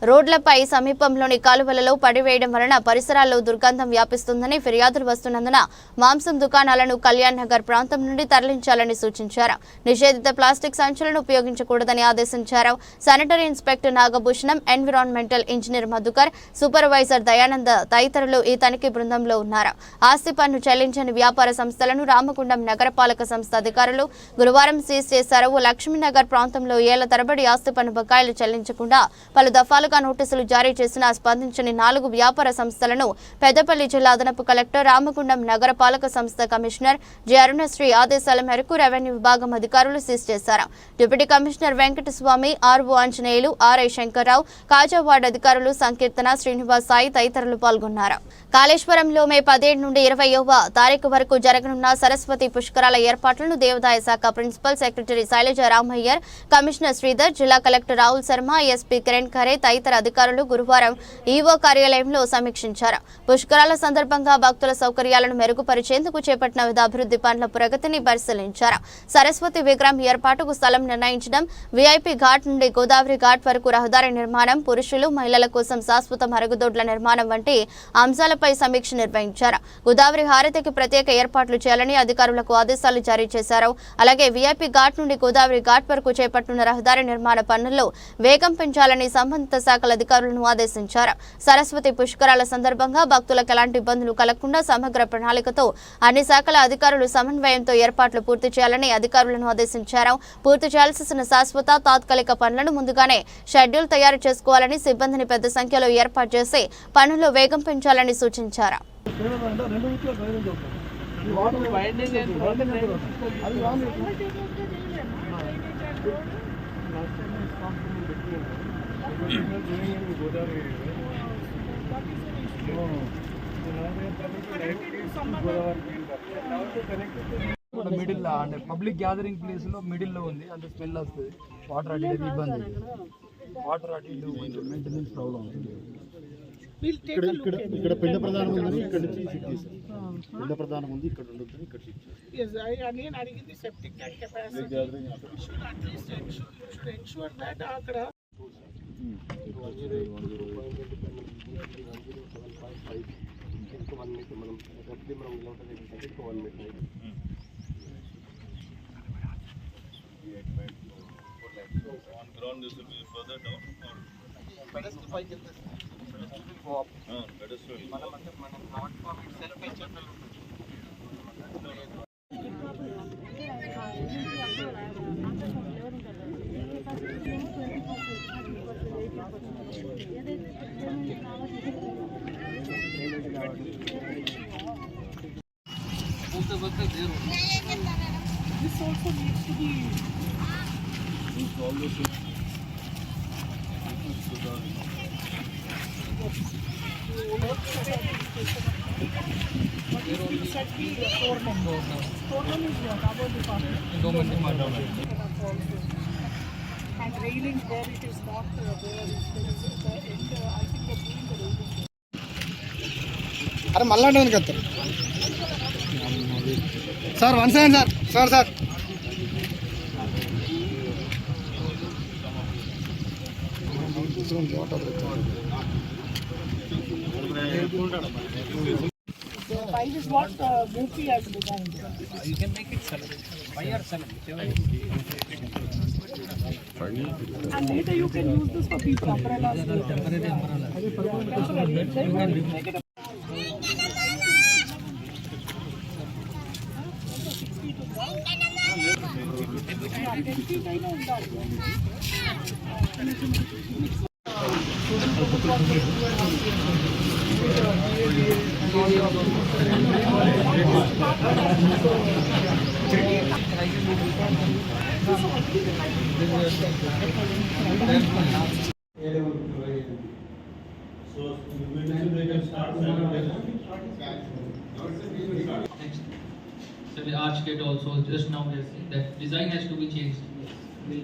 రోడ్లపై సమీపంలోని కాలువలలో పడివేయడం వలన పరిసరాల్లో దుర్గంధం వ్యాపిస్తుందని ఫిర్యాదులు వస్తున్నందున మాంసం దుకాణాలను కళ్యాణ్ నగర్ ప్రాంతం నుండి తరలించాలని సూచించారు. నిషేధిత ప్లాస్టిక్ సంచులను ఉపయోగించకూడదని ఆదేశించారు. Sanitary inspector Nagabhushanam, environmental engineer Madhukar, supervisor Dayananda తదితరులు ఈ తనిఖీ బృందంలో ఉన్నారు. ఆస్తి పన్ను చెల్లించని వ్యాపార సంస్థలను రామగుండం నగరపాలక సంస్థ అధికారులు గురువారం సీజ్ చేశారు. లక్ష్మీనగర్ ప్రాంతంలో ఏళ్ల తరబడి ఆస్తి పన్ను బకాయిలు చెల్లించకుండా పలు దఫాలు నోటీసులు జారీ చేసినా స్పందించని 4 వ్యాపార సంస్థలను పెద్దపల్లి జిల్లా అదనపు కలెక్టర్ రామగుండం నగరపాలక సంస్థ కమిషనర్ జె అరుణశ్రీ ఆదేశాల మేరకు రెవెన్యూ విభాగం అధికారులు సీజ్ చేశారు. Deputy commissioner Venkataswamy, RO Anjaneyulu, RI Shankar Rao, Kaza ward అధికారులు సంకీర్తన, శ్రీనివాస్ సాయి తదితరులు పాల్గొన్నారు. కాళేశ్వరంలో మే 17 నుండి 20వ తారీఖు వరకు జరగనున్న సరస్వతి పుష్కరాల ఏర్పాట్లను దేవాదాయ శాఖ principal secretary Shailaja Ramaiyer, commissioner Sridhar, జిల్లా కలెక్టర్ రాహుల్ శర్మ, ఎస్పీ కిరణ్ ఖరే తదితర అధికారులు గురువారం ఈవో కార్యాలయంలో సమీక్షించారు. పుష్కరాల సందర్భంగా భక్తుల సౌకర్యాలను మెరుగుపరిచేందుకు చేపట్టిన వివిధ అభివృద్ధి పనుల ప్రగతిని పరిశీలించారు. సరస్వతి విగ్రహం ఏర్పాటుకు స్థలం నిర్ణయించడం, వీఐపీ ఘాట్ నుండి గోదావరి ఘాట్ వరకు రహదారి నిర్మాణం, పురుషులు మహిళల కోసం శాశ్వత మరుగుదొడ్ల నిర్మాణం వంటి అంశాలపై సమీక్ష నిర్వహించారు. గోదావరి హారతికి ప్రత్యేక ఏర్పాట్లు చేయాలని అధికారులకు ఆదేశాలు జారీ చేశారు. అలాగే వీఐపీ ఘాట్ నుండి గోదావరి ఘాట్ వరకు చేపట్టున్న రహదారి నిర్మాణ పనుల్లో వేగం పెంచాలని సంబంధిత శాఖల అధికారులను ఆదేశించారు. సరస్వతి పుష్కరాల సందర్భంగా భక్తులకు ఎలాంటి ఇబ్బందులు కలగకుండా సమగ్ర ప్రణాళికతో అన్ని శాఖల అధికారులు సమన్వయంతో ఏర్పాట్లు పూర్తి చేయాలని అధికారులను ఆదేశించారు. పూర్తి చేయాల్సిన శాశ్వత, తాత్కాలిక పనులను ముందుగానే షెడ్యూల్ తయారు చేసుకోవాలని, సిబ్బందిని పెద్ద సంఖ్యలో ఏర్పాటు చేసి పనుల్లో వేగం పెంచాలని సూచించారు. మిడిల్ అంటే పబ్లిక్ గ్యాదరింగ్ ప్లేస్ లో మిడిల్ లో ఉంది, అంత స్మెల్ వస్తుంది. వాటర్ అటు ఇటు ఇబ్బంది, వాటర్ అటు ఇటు మెయింటెనెన్స్ ప్రాబ్లం ఉంది. ఇక్కడ పిండ ప్రధానం ఉందని ఇక్కడ నుంచి షిఫ్ట్ చేశారు. పిండ ప్రధానం ఉంది, ఇక్కడ ఉండొద్దని ఇక్కడ షిఫ్ట్ చేశారు. నేను అడిగింది septic tank capacity should at least ensure that అక్కడ this also needs to be and railing where it is not there is the end I think they're doing the railing. అరే మళ్ళా కదా sir 1 second sir The pipe is what Murthy has designed. You can make it 7, 5 or 7, whichever. And later you can use this for people umbrellas. Temporary umbrella. Make it a So the arch gate also just now they say that design has to be changed. We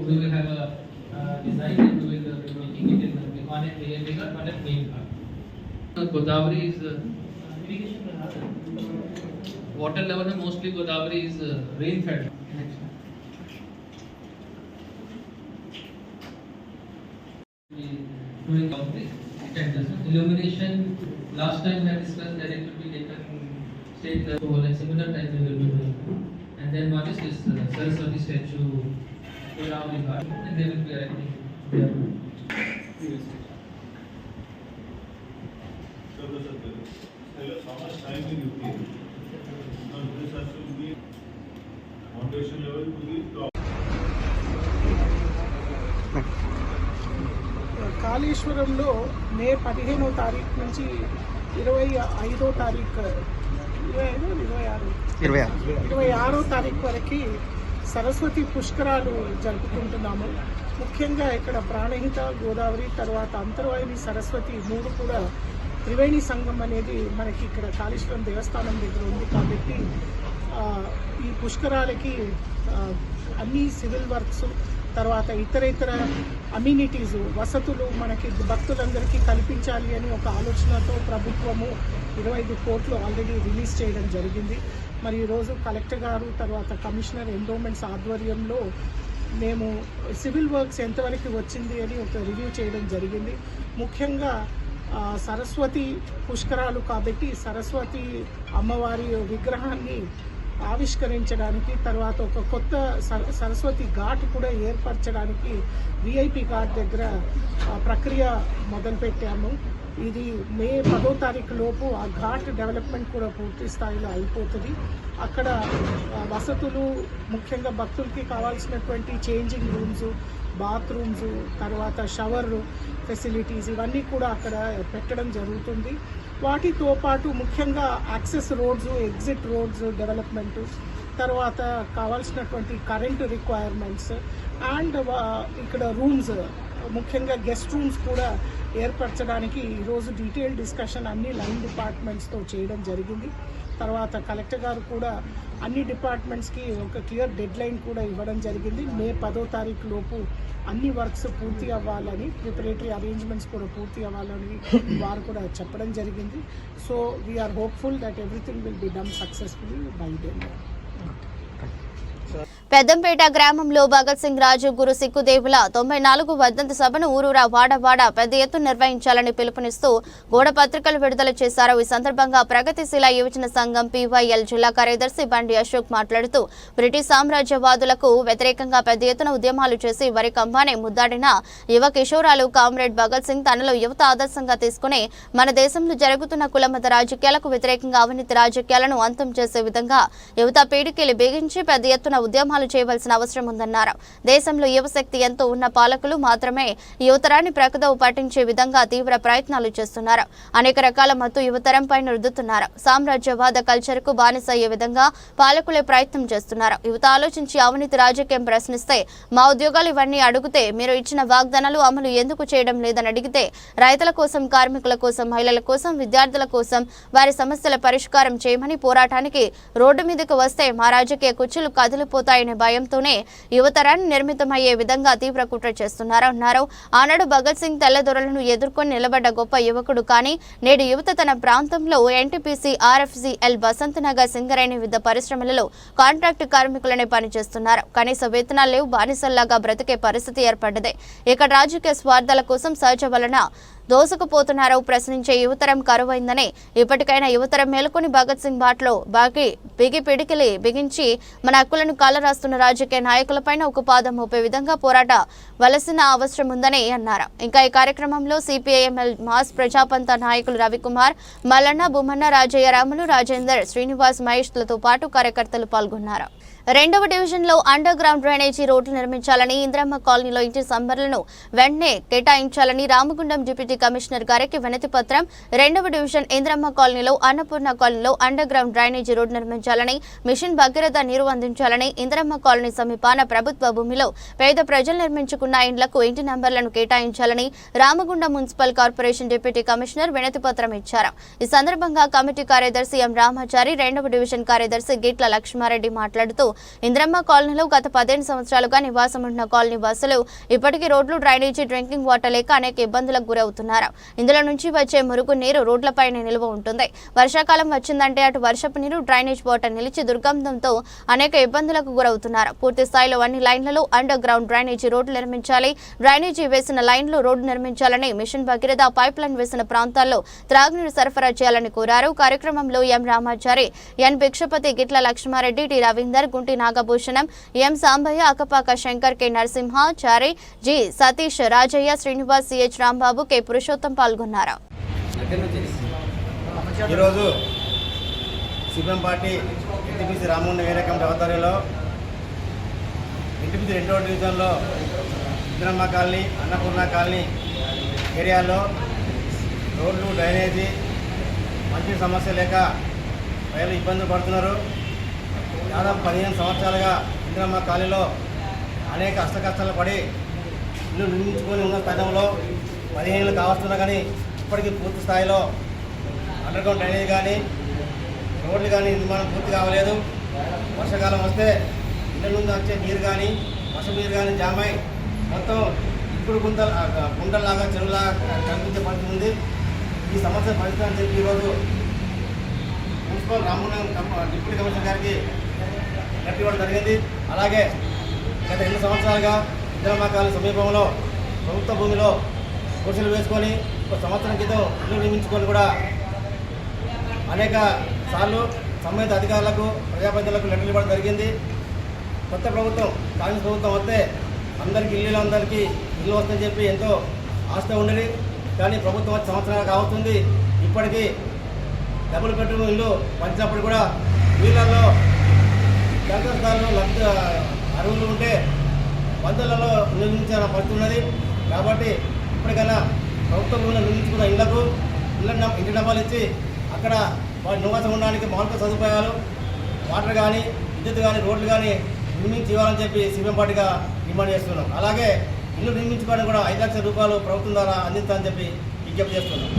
will have a design and we will be making it in one at bigger, one at main part. Godavari is water level and mostly Godavari is rain fed. Doing complete tenders. Illumination last time we had discussed that it will be taken state level, so like similar type we will be doing. And then one is this Saraswati statue around the garden and they will be erecting there. Tell us how much time will you give? Now this has to be foundation level to the top. కాళేశ్వరంలో మే 15వ తారీఖు నుంచి 25వ తారీఖు 26వ తారీఖు వరకు సరస్వతి పుష్కరాలు జరుపుకుంటున్నాము. ముఖ్యంగా ఇక్కడ ప్రాణహిత, గోదావరి, తర్వాత అంతర్వాహిని, సరస్వతి మూడు కూడా త్రివేణి సంఘం అనేది మనకి ఇక్కడ కాళేశ్వరం దేవస్థానం దగ్గర ఉంది. కాబట్టి ఈ పుష్కరాలకి అన్ని సివిల్ వర్క్స్, తర్వాత ఇతర అమ్యూనిటీస్, వసతులు మనకి భక్తులందరికీ కల్పించాలి అని ఒక ఆలోచనతో ప్రభుత్వము 25 కోట్లు ఆల్రెడీ రిలీజ్ చేయడం జరిగింది. మరి ఈరోజు కలెక్టర్ గారు, తర్వాత కమిషనర్ ఎండోమెంట్స్ ఆధ్వర్యంలో మేము సివిల్ వర్క్స్ ఎంతవరకు వచ్చింది అని ఒక రివ్యూ చేయడం జరిగింది. ముఖ్యంగా సరస్వతి పుష్కరాలు కాబట్టి సరస్వతి అమ్మవారి విగ్రహాన్ని ఆవిష్కరించడానికి, తర్వాత ఒక కొత్త సరస్వతి ఘాట్ కూడా ఏర్పరచడానికి విఐపి ఘాట్ దగ్గర ప్రక్రియ మొదలుపెట్టాము. ఇది మే 10వ తారీఖు లోపు ఆ ఘాట్ డెవలప్మెంట్ కూడా పూర్తి స్థాయిలో అయిపోతుంది. అక్కడ వసతులు, ముఖ్యంగా భక్తులకి కావాల్సినటువంటి చేంజింగ్ రూమ్స్, బాత్రూమ్స్, తర్వాత షవర్ ఫెసిలిటీస్ ఇవన్నీ కూడా అక్కడ పెట్టడం జరుగుతుంది. వాటితో పాటు ముఖ్యంగా access roads, exit roads development, తర్వాత కావాల్సినటువంటి కరెంటు రిక్వైర్మెంట్స్ అండ్ ఇక్కడ రూమ్స్, ముఖ్యంగా గెస్ట్ రూమ్స్ కూడా ఏర్పరచడానికి ఈరోజు డీటెయిల్ డిస్కషన్ అన్ని లైన్ డిపార్ట్మెంట్స్తో చేయడం జరిగింది. తర్వాత కలెక్టర్ గారు కూడా అన్ని డిపార్ట్మెంట్స్కి ఒక క్లియర్ డెడ్ లైన్ కూడా ఇవ్వడం జరిగింది. మే 10వ తారీఖు లోపు అన్ని వర్క్స్ పూర్తి అవ్వాలని, ప్రిపరేటరీ అరేంజ్మెంట్స్ కూడా పూర్తి అవ్వాలని వారు కూడా చెప్పడం జరిగింది. So we're hopeful that everything will be done successfully by day. Peddampeta గ్రామంలో భగత్ సింగ్ రాజు గురు సిక్కుదేవుల 94 వర్ధంతి సభను ఊరూరా వాడవాడ పెద్ద ఎత్తున నిర్వహించాలని పిలుపునిస్తూ గోడ పత్రికలు విడుదల చేశారు. ఈ సందర్భంగా ప్రగతిశీల యువజన సంఘం PYL జిల్లా కార్యదర్శి బండి అశోక్ మాట్లాడుతూ బ్రిటిష్ సామ్రాజ్యవాదులకు వ్యతిరేకంగా పెద్ద ఎత్తున ఉద్యమాలు చేసి వరి కంబానే ముద్దాడిన యువ కిషోరాలు కామ్రేడ్ భగత్ సింగ్ తనలో యువత ఆదర్శంగా తీసుకుని మన దేశంలో జరుగుతున్న కులమత రాజకీయాలకు వ్యతిరేకంగా అవినీతి రాజకీయాలను అంతం చేసే విధంగా యువత పీడికలు బిగించి పెద్ద ఎత్తున ఉద్యమాలు చేయవలసిన అవసరం ఉందన్నారు. దేశంలో యువశక్తి ఎంతో ఉన్న పాలకులు మాత్రమే యువతరాన్ని ప్రకదవు పట్టించే విధంగా తీవ్ర ప్రయత్నాలు చేస్తున్నారు. అనేక రకాల మత్తు యువతరంపై రుద్దుతున్నారు. సామ్రాజ్యవాద కల్చర్ కు బానిస అయ్యే విధంగా పాలకులే ప్రయత్నం చేస్తున్నారు. యువత ఆలోచించి అవినీతి రాజకీయం ప్రశ్నిస్తే మా ఉద్యోగాలు ఇవన్నీ అడిగితే మీరు ఇచ్చిన వాగ్దానాలు అమలు ఎందుకు చేయడం లేదని అడిగితే రైతుల కోసం, కార్మికుల కోసం, మహిళల కోసం, విద్యార్థుల కోసం వారి సమస్యల పరిష్కారం చేయమని పోరాటానికి రోడ్డు మీదకు వస్తే మా రాజకీయ కుచ్చులు కదిలిపోతాయనే భయంతోనే యువతరాన్ని నిర్మితమయ్యే విధంగా తీవ్ర కుట్ర చేస్తున్నారన్నారు. ఆనాడు భగత్ సింగ్ తెల్లదొరలను ఎదుర్కొని నిలబడ్డ గొప్ప యువకుడు. కానీ నేడు యువత తన ప్రాంతంలో NTPC, RFCL, బసంత్ నగర్, సింగరేణి వివిధ పరిశ్రమలలో కాంట్రాక్ట్ కార్మికులనే పనిచేస్తున్నారు. కనీస వేతనాలు లేవు. బానిసల్లాగా బ్రతికే పరిస్థితి ఏర్పడ్డదే. ఇక్కడ రాజకీయ స్వార్థాల కోసం సహజ వలన దోసుకుపోతున్నారు. ప్రశ్నించే యువతరం కరువైందని ఇప్పటికైనా యువతరం మేలుకొని భగత్ సింగ్ బాటలో బిగి పిడికిలి బిగించి మన హక్కులను కాలరాస్తున్న రాజకీయ నాయకులపైన ఒక పాదం మోపే విధంగా పోరాట వలసిన అవసరం ఉందని అన్నారు. ఇంకా ఈ కార్యక్రమంలో CPIML మాస్ ప్రజాపంత నాయకులు రవికుమార్, మల్లన్న, బొమ్మన్న, రాజయ్య, రాములు, రాజేందర్, శ్రీనివాస్, మహేష్లతో పాటు కార్యకర్తలు పాల్గొన్నారు. రెండవ డివిజన్లో అండర్ గ్రౌండ్ డ్రైనేజీ రోడ్లు నిర్మించాలని ఇంద్రమ్మ కాలనీలో ఇంటి సంబర్లను వెంటనే కేటాయించాలని రామగుండం డిప్యూటీ కమిషనర్ గారికి వినతి పత్రం. రెండవ డివిజన్ ఇంద్రమ్మ కాలనీలో అన్నపూర్ణ కాలనీలో అండర్ గ్రౌండ్ డ్రైనేజీ రోడ్డు నిర్మించాలని, మిషన్ భగీరథ నీరు అందించాలని, ఇంద్రమ్మ కాలనీ సమీపాన ప్రభుత్వ భూమిలో పేద ప్రజలు నిర్మించుకున్న ఇండ్లకు ఇంటి నంబర్లను కేటాయించాలని Ramagundam municipal corporation deputy commissioner వినతి పత్రం ఇచ్చారు. ఈ సందర్భంగా కమిటీ కార్యదర్శి ఎం రామాచారి, రెండవ డివిజన్ కార్యదర్శి గిట్ల లక్ష్మారెడ్డి మాట్లాడుతూ ఇంద్రమ్మ కాలనీలో గత 15 సంవత్సరాలుగా నివాసం ఉంటున్న కాలనీ వాసులు ఇప్పటికీ రోడ్లు, డ్రైనేజీ, డ్రింకింగ్ వాటర్ లేక అనేక ఇబ్బందులకు గురవుతున్నారు. ఇందులో నుంచి వచ్చే మురుగు నీరు రోడ్లపైనే నిల్వ ఉంటుంది. వర్షాకాలం వచ్చిందంటే అటు వర్షపు నీరు, డ్రైనేజ్ వాటర్ నిలిచి దుర్గంధంతో అనేక ఇబ్బందులకు గురవుతున్నారు. పూర్తి స్థాయిలో అన్ని లైన్లలో అండర్ గ్రౌండ్ డ్రైనేజీ రోడ్లు నిర్మించాలి. డ్రైనేజీ వేసిన లైన్లు రోడ్డు నిర్మించాలని, మిషన్ భగీరథ పైప్ లైన్ వేసిన ప్రాంతాల్లో త్రాగునీరు సరఫరా చేయాలని కోరారు. కార్యక్రమంలో ఎం Ramachari, N Bhikshapathi, Gitla Lakshma Reddy, T Ravinder, Gunti Nagabhushanam, M Sambaiah, Akapaka Shankar, K Narasimha, Chari, G Satish, Rajaiah, Srinivas, CH Rambabu, K Purushottam పాల్గొన్నారు. ఈరోజు CPM party NTPC Ramagundam area committee ఆధ్వర్యంలో ఎన్టీపీసీ రెండవ డివిజన్లో ఇంద్రమ్మ కాలనీ, అన్నపూర్ణ కాలనీ ఏరియాలో రోడ్లు, డ్రైనేజీ, మంచి సమస్య లేక ప్రజలు ఇబ్బందులు పడుతున్నారు. దాదాపు 15 సంవత్సరాలుగా ఇంద్రమ్మ కాలనీలో అనేక కష్టాలు పడి ఇల్లు నిర్మించుకొని ఉన్న స్థానంలో 15 ఏళ్ళు కావస్తున్నా కానీ ఇప్పటికీ పూర్తి స్థాయిలో అండర్ గ్రౌండ్ డ్రైనేజ్ కానీ, రోడ్లు కానీ నిర్మాణం పూర్తి కావలేదు. వర్షాకాలం వస్తే ఇళ్ళ నుండి వచ్చే నీరు కానీ, వర్షం నీరు కానీ జామ్ అయి మొత్తం ఇప్పుడు గుంటలాగా చెరువులాగా కనిపించే పరిస్థితి ఉంది. ఈ సమస్య పరిస్థితి చెప్పి ఈరోజు మున్సిపల్ రామగుండం డిప్యూటీ కమిషనర్ గారికి లెటర్ ఇవ్వడం జరిగింది. అలాగే గత 2 సంవత్సరాలుగా ఇంద్రమ్మ కాలనీ సమీపంలో ప్రభుత్వ భూమిలో గుడిసెలు వేసుకొని 1 సంవత్సరం క్రితం ఇల్లు నిర్మించుకొని కూడా అనేక సార్లు సంబంధిత అధికారులకు, ప్రజాప్రతినిధులకు లెటర్లు ఇవ్వడం జరిగింది. కొత్త ప్రభుత్వం, కాంగ్రెస్ ప్రభుత్వం వస్తే అందరికీ ఇల్లు వస్తుందని చెప్పి ఎంతో ఆశతో ఉండేది. కానీ ప్రభుత్వం వచ్చి సంవత్సరాలు కావస్తుంది. ఇప్పటికీ డబుల్ బెడ్రూమ్ ఇల్లు పంచినప్పుడు కూడా వీళ్ళల్లో దరఖాస్తుదారులు అరువులు ఉంటే వందలలో నిర్మించిన పరిస్థితి ఉన్నది. కాబట్టి ఇప్పటికైనా ప్రభుత్వ భూములు నిర్మించుకున్న ఇళ్లకు ఇంటి డబ్బాలు ఇచ్చి అక్కడ వారి నివాసం ఉండడానికి మౌలిక సదుపాయాలు, వాటర్ కానీ, విద్యుత్ కానీ, రోడ్లు కానీ నిర్మించి ఇవ్వాలని చెప్పి సిపిఎం పార్టీగా డిమాండ్ చేస్తున్నాం. అలాగే ఇల్లు నిర్మించుకోవడానికి కూడా 5 లక్షల రూపాయలు ప్రభుత్వం ద్వారా అందిస్తామని చెప్పి విజ్ఞప్తి చేస్తున్నాం.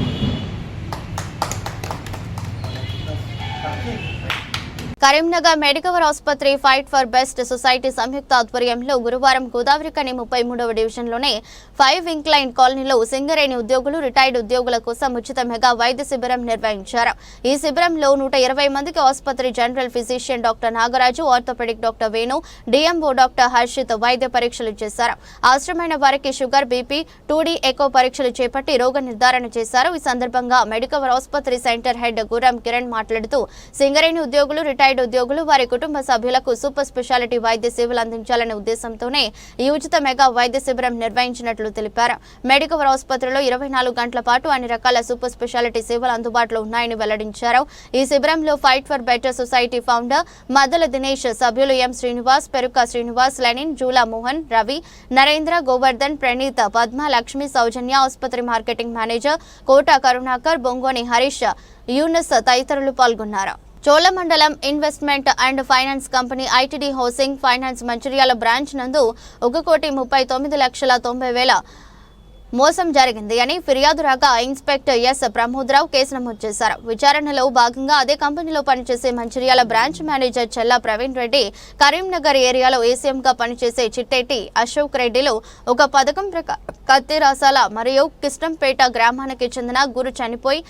కరీంనగర్ మెడికవర్ ఆసుపత్రి ఫైట్ ఫర్ బెస్ట్ సొసైటీ సంయుక్త ఆధ్వర్యంలో గురువారం గోదావరి కని 33వ డివిజన్లోని 5 ఇంక్లైన్ కాలనీలో సింగరేణి ఉద్యోగులు, రిటైర్డ్ ఉద్యోగుల కోసం ఉచిత మెగా వైద్య శిబిరం నిర్వహించారు. ఈ శిబిరంలో 120 మందికి ఆసుపత్రి general physician doctor Nagaraju, orthopaedic doctor Venu, DMO doctor Harshit వైద్య పరీక్షలు చేశారు. అవసరమైన వారికి షుగర్, బీపీ, 2D ఎకో పరీక్షలు చేపట్టి రోగ నిర్ధారణ చేశారు. ఈ సందర్భంగా మెడికవర్ ఆసుపత్రి సెంటర్ హెడ్ గుర్రం కిరణ్ మాట్లాడుతూ సింగరేణి ఉద్యోగులు, రిటైర్డ్ ఉద్యోగులు, వారి కుటుంబ సభ్యులకు సూపర్ స్పెషాలిటీ వైద్య సేవలు అందించాలనే ఉద్దేశంతోనే ఈ ఉచిత మెగా వైద్య శిబిరం నిర్వహించినట్లు తెలిపారు. మెడికవర్ ఆసుపత్రిలో 24 గంటల పాటు అన్ని రకాల సూపర్ స్పెషాలిటీ సేవలు అందుబాటులో ఉన్నాయని వెల్లడించారు. ఈ శిబిరంలో fight for better society founder Maddala Dinesh, సభ్యులు ఎం శ్రీనివాస్, పెరుక శ్రీనివాస్, లెనిన్, జూలా మోహన్, రవి, నరేంద్ర, గోవర్ధన్, ప్రణీత్, పద్మ, లక్ష్మి, సౌజన్య, ఆసుపత్రి మార్కెటింగ్ మేనేజర్ కోట కరుణాకర్, బొంగోని హరీష్, యూనస్ తదితరులు పాల్గొన్నారు. Cholamandalam investment and finance company ITD housing finance Mancherial branch నందు 1,39,90,000 మోసం జరిగింది అని ఫిర్యాదు రాగా ఇన్స్పెక్టర్ ఎస్ ప్రమోద్రావు కేసు నమోదు చేశారు. విచారణలో భాగంగా అదే కంపెనీలో పనిచేసే మంచిర్యాల బ్రాంచ్ మేనేజర్ చెల్లా ప్రవీణ్ రెడ్డి, కరీంనగర్ ఏరియాలో ఏసీఎంగా పనిచేసే చిట్టేటి అశోక్ రెడ్డిలు ఒక పథకం ప్రకారం కత్తిరాసాల మరియు కిష్టంపేట గ్రామానికి చెందిన గురు చనిపోయి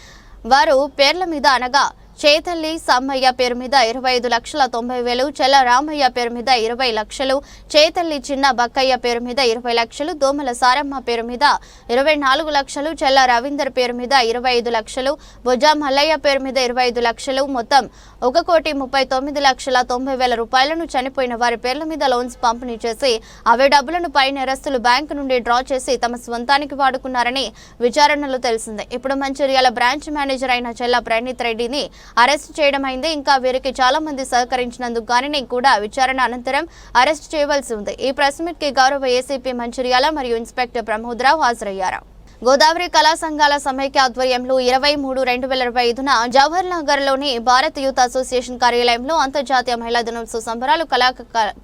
వారు పేర్ల మీద అనగా చేతల్లి సామయ్య పేరు మీద 25,90,000, చెల్ల రామయ్య పేరు మీద 20 లక్షలు, చేతల్లి చిన్న బక్కయ్య పేరు మీద 20 లక్షలు, దోమల సారమ్మ పేరు మీద 24 లక్షలు, చెల్ల రవీందర్ పేరు మీద 25 లక్షలు, బుజా మల్లయ్య పేరు మీద 25 లక్షలు, మొత్తం 1,39,90,000 రూపాయలను చనిపోయిన వారి పేర్ల మీద లోన్స్ పంపిణీ చేసి అవే డబ్బులను పై నేరస్తులు బ్యాంకు నుండి డ్రా చేసి తమ స్వంతానికి వాడుకున్నారని విచారణలో తెలిసింది. ఇప్పుడు మంచిర్యాల బ్రాంచ్ మేనేజర్ అయిన చెల్ల ప్రణీత్ రెడ్డిని అరెస్ట్ చేయడమైంది. ఇంకా వీరికి చాలా మంది సహకరించినందుకు గానీ కూడా విచారణ అనంతరం అరెస్ట్ చేయవలసి ఉంది. ఈ ప్రెస్ మీట్ కి గౌరవ ఏసీపీ మంచిర్యాల మరియు ఇన్స్పెక్టర్ ప్రమోద్రావు హాజరయ్యారు. గోదావరి కళా సంఘాల సమైక్య ఆధ్వర్యంలో 23/2025న జవహర్ నగర్ లోని భారత్ యూత్ అసోసియేషన్ కార్యాలయంలో అంతర్జాతీయ మహిళా దినోత్సవ సంబరాలు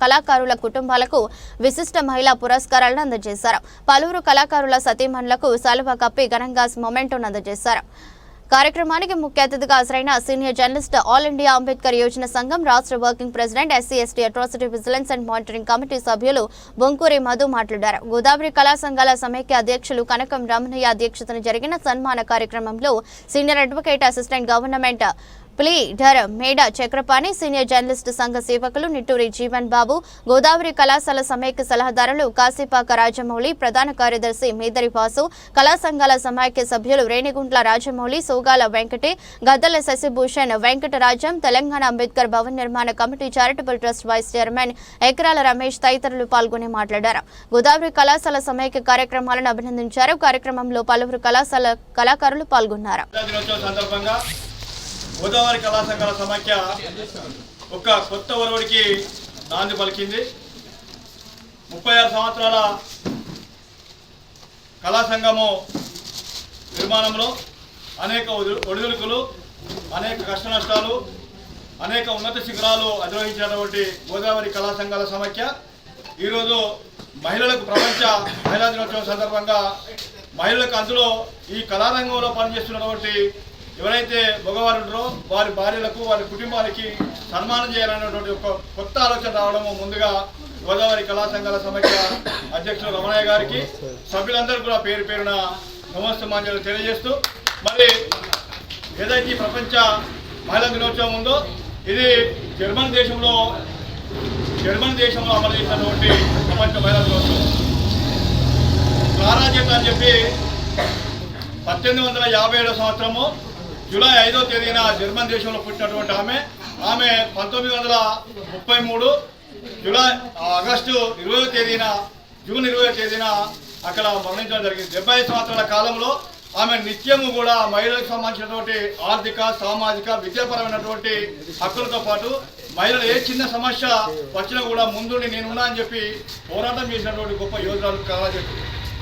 కళాకారుల కుటుంబాలకు విశిష్ట మహిళా పురస్కారాలను అందజేశారు. పలువురు కళాకారుల సతీమణులకు శాలువా కప్పి ఘనంగా మొమెంటోను అందజేశారు. కార్యక్రమానికి ముఖ్య అతిథిగా హాజరైన senior journalist all India Ambedkar Yojana సంఘం రాష్ట్ర working president SC/ST atrocity vigilance and monitoring committee సభ్యులు బొంకూరి మధు మాట్లాడారు. గోదావరి కళా సంఘాల సమైక్య అధ్యక్షులు కనకం రమణయ్య అధ్యక్షతన జరిగిన సన్మాన కార్యక్రమంలో senior advocate assistant government pleader మేడ చక్రపాణి, సీనియర్ జర్నలిస్ట్ సంఘ సేవకులు నిట్టూరి జీవన్ బాబు, గోదావరి కళాశాల సమైక్య సలహాదారులు కాశీపాక రాజమౌళి, ప్రధాన కార్యదర్శి మేదరి వాసు, కళా సంఘాల సమైక్య సభ్యులు రేణిగుంట్ల రాజమౌళి, సోగాల వెంకటే, గద్దల శశిభూషణ్ వెంకటరాజం, తెలంగాణ అంబేద్కర్ భవన్ నిర్మాణ committee charitable trust vice chairman ఎకరాల రమేష్ తదితరులు పాల్గొని మాట్లాడారు. గోదావరి కళాశాల సమైక్య కార్యక్రమాలను అభినందించారు. కార్యక్రమంలో పలువురు కళాశాల కళాకారులు పాల్గొన్నారు. గోదావరి కళా సంఘాల సమాఖ్య ఒక కొత్త ఒరవడికి నాంది పలికింది. 36 సంవత్సరాల కళా సంఘము నిర్మాణంలో అనేక ఒడిదుడుకులు, అనేక కష్ట నష్టాలు, అనేక ఉన్నత శిఖరాలు అధిరోహించినటువంటి గోదావరి కళా సంఘాల సమాఖ్య ఈరోజు మహిళలకు ప్రపంచ మహిళా దినోత్సవం సందర్భంగా మహిళలకు అందులో ఈ కళారంగంలో పనిచేస్తున్నటువంటి ఎవరైతే మగవారు ఉంటారో వారి భార్యలకు, వారి కుటుంబాలకి సన్మానం చేయాలనేటువంటి ఒక కొత్త ఆలోచన రావడము ముందుగా గోదావరి కళా సంఘాల సమైక్య అధ్యక్షులు రమణయ్య గారికి, సభ్యులందరూ కూడా పేరు పేరున నమస్తమాంజలు తెలియజేస్తూ, మరి ఏదైతే ఈ ప్రపంచ మహిళా దినోత్సవం ఉందో ఇది జర్మన్ దేశంలో అమలు చేసినటువంటి ప్రపంచ మహిళా దినోత్సవం. రారాజేత అని చెప్పి 1857 సంవత్సరము జూలై 5వ తేదీన జర్మన్ దేశంలో పుట్టినటువంటి ఆమె 1933 ఆగస్టు 20వ తేదీన జూన్ 20వ తేదీన అక్కడ మరణించడం జరిగింది. 75 సంవత్సరాల కాలంలో ఆమె నిత్యము కూడా మహిళలకు సంబంధించినటువంటి ఆర్థిక, సామాజిక, విద్యాపరమైనటువంటి హక్కులతో పాటు మహిళలు ఏ చిన్న సమస్య వచ్చినా కూడా ముందుండి నేనున్నా అని చెప్పి పోరాటం చేసినటువంటి గొప్ప యోధురాలు కళాజట్టు.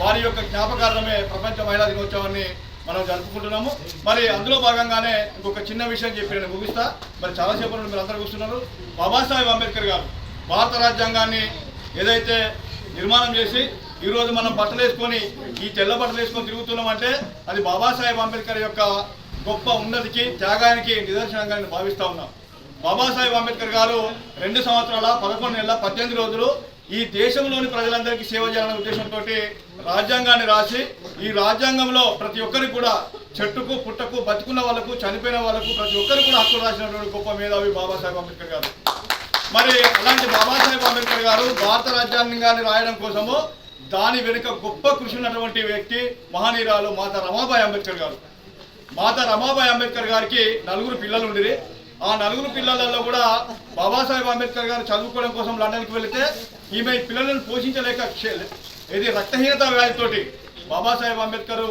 వారి యొక్క జ్ఞాపకార్థమే ప్రపంచ మహిళా దినోత్సవాన్ని మనం జరుపుకుంటున్నాము. మరి అందులో భాగంగానే ఇంకొక చిన్న విషయం చెప్పి నేను ముగిస్తా. మరి చాలాసేపు మీరు అందరూ కూర్చున్నారు. బాబాసాహెబ్ అంబేద్కర్ గారు భారత రాజ్యాంగాన్ని ఏదైతే నిర్మాణం చేసి ఈరోజు మనం బట్టలు వేసుకొని ఈ తెల్ల బట్టలు వేసుకొని తిరుగుతున్నామంటే అది బాబాసాహెబ్ అంబేద్కర్ యొక్క గొప్ప ఉన్నతికి, త్యాగానికి నిదర్శనంగా నేను భావిస్తూ ఉన్నాం. బాబాసాహెబ్ అంబేద్కర్ గారు 2 సంవత్సరాల 11 నెలల 18 రోజులు ఈ దేశంలోని ప్రజలందరికీ సేవ చేయాలనే ఉద్దేశంతో రాజ్యాంగాన్ని రాసి ఈ రాజ్యాంగంలో ప్రతి ఒక్కరికి కూడా చెట్టుకు, పుట్టకు, బతుకున్న వాళ్ళకు, చనిపోయిన వాళ్ళకు ప్రతి ఒక్కరికి కూడా హక్కులు రాసినటువంటి గొప్ప మేధావి బాబాసాహెబ్ అంబేద్కర్ గారు. మరి అలాంటి బాబాసాహెబ్ అంబేద్కర్ గారు భారత రాజ్యాంగాన్ని రాయడం కోసము దాని వెనుక గొప్ప కృషి ఉన్నటువంటి వ్యక్తి మహనీయురాలు మాతా రమాబాయి అంబేద్కర్ గారు. మాతా రమాబాయి అంబేద్కర్ గారికి 4 పిల్లలు ఉండిరి. ఆ 4 పిల్లలలో కూడా బాబాసాహెబ్ అంబేద్కర్ గారు చదువుకోవడం కోసం లండన్కి వెళితే ఈమె పిల్లలను పోషించలేక ఇది రక్తహీనత వ్యాధితోటి బాబాసాహెబ్ అంబేద్కర్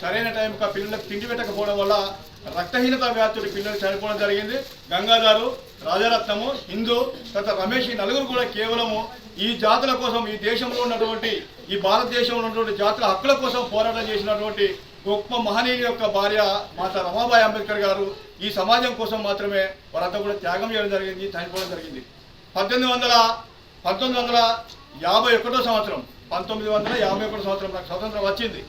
సరైన టైంకి ఆ పిల్లలకు తిండి పెట్టకపోవడం వల్ల రక్తహీనత వ్యాధితోటి పిల్లలు చనిపోవడం జరిగింది. గంగాధరు, రాజరత్నము, హిందూ, తర్వాత రమేష్, ఈ 4 కూడా కేవలము ఈ జాతుల కోసం, ఈ దేశంలో ఉన్నటువంటి, ఈ భారతదేశంలో ఉన్నటువంటి జాతుల హక్కుల కోసం పోరాటం చేసినటువంటి గొప్ప మహనీయుని యొక్క భార్య మాతా రమాబాయి అంబేద్కర్ గారు ఈ సమాజం కోసం మాత్రమే వారంతా కూడా త్యాగం చేయడం జరిగింది, చనిపోవడం జరిగింది. 1951 సంవత్సరం 1951 సంవత్సరం నాకు స్వతంత్రం వచ్చింది.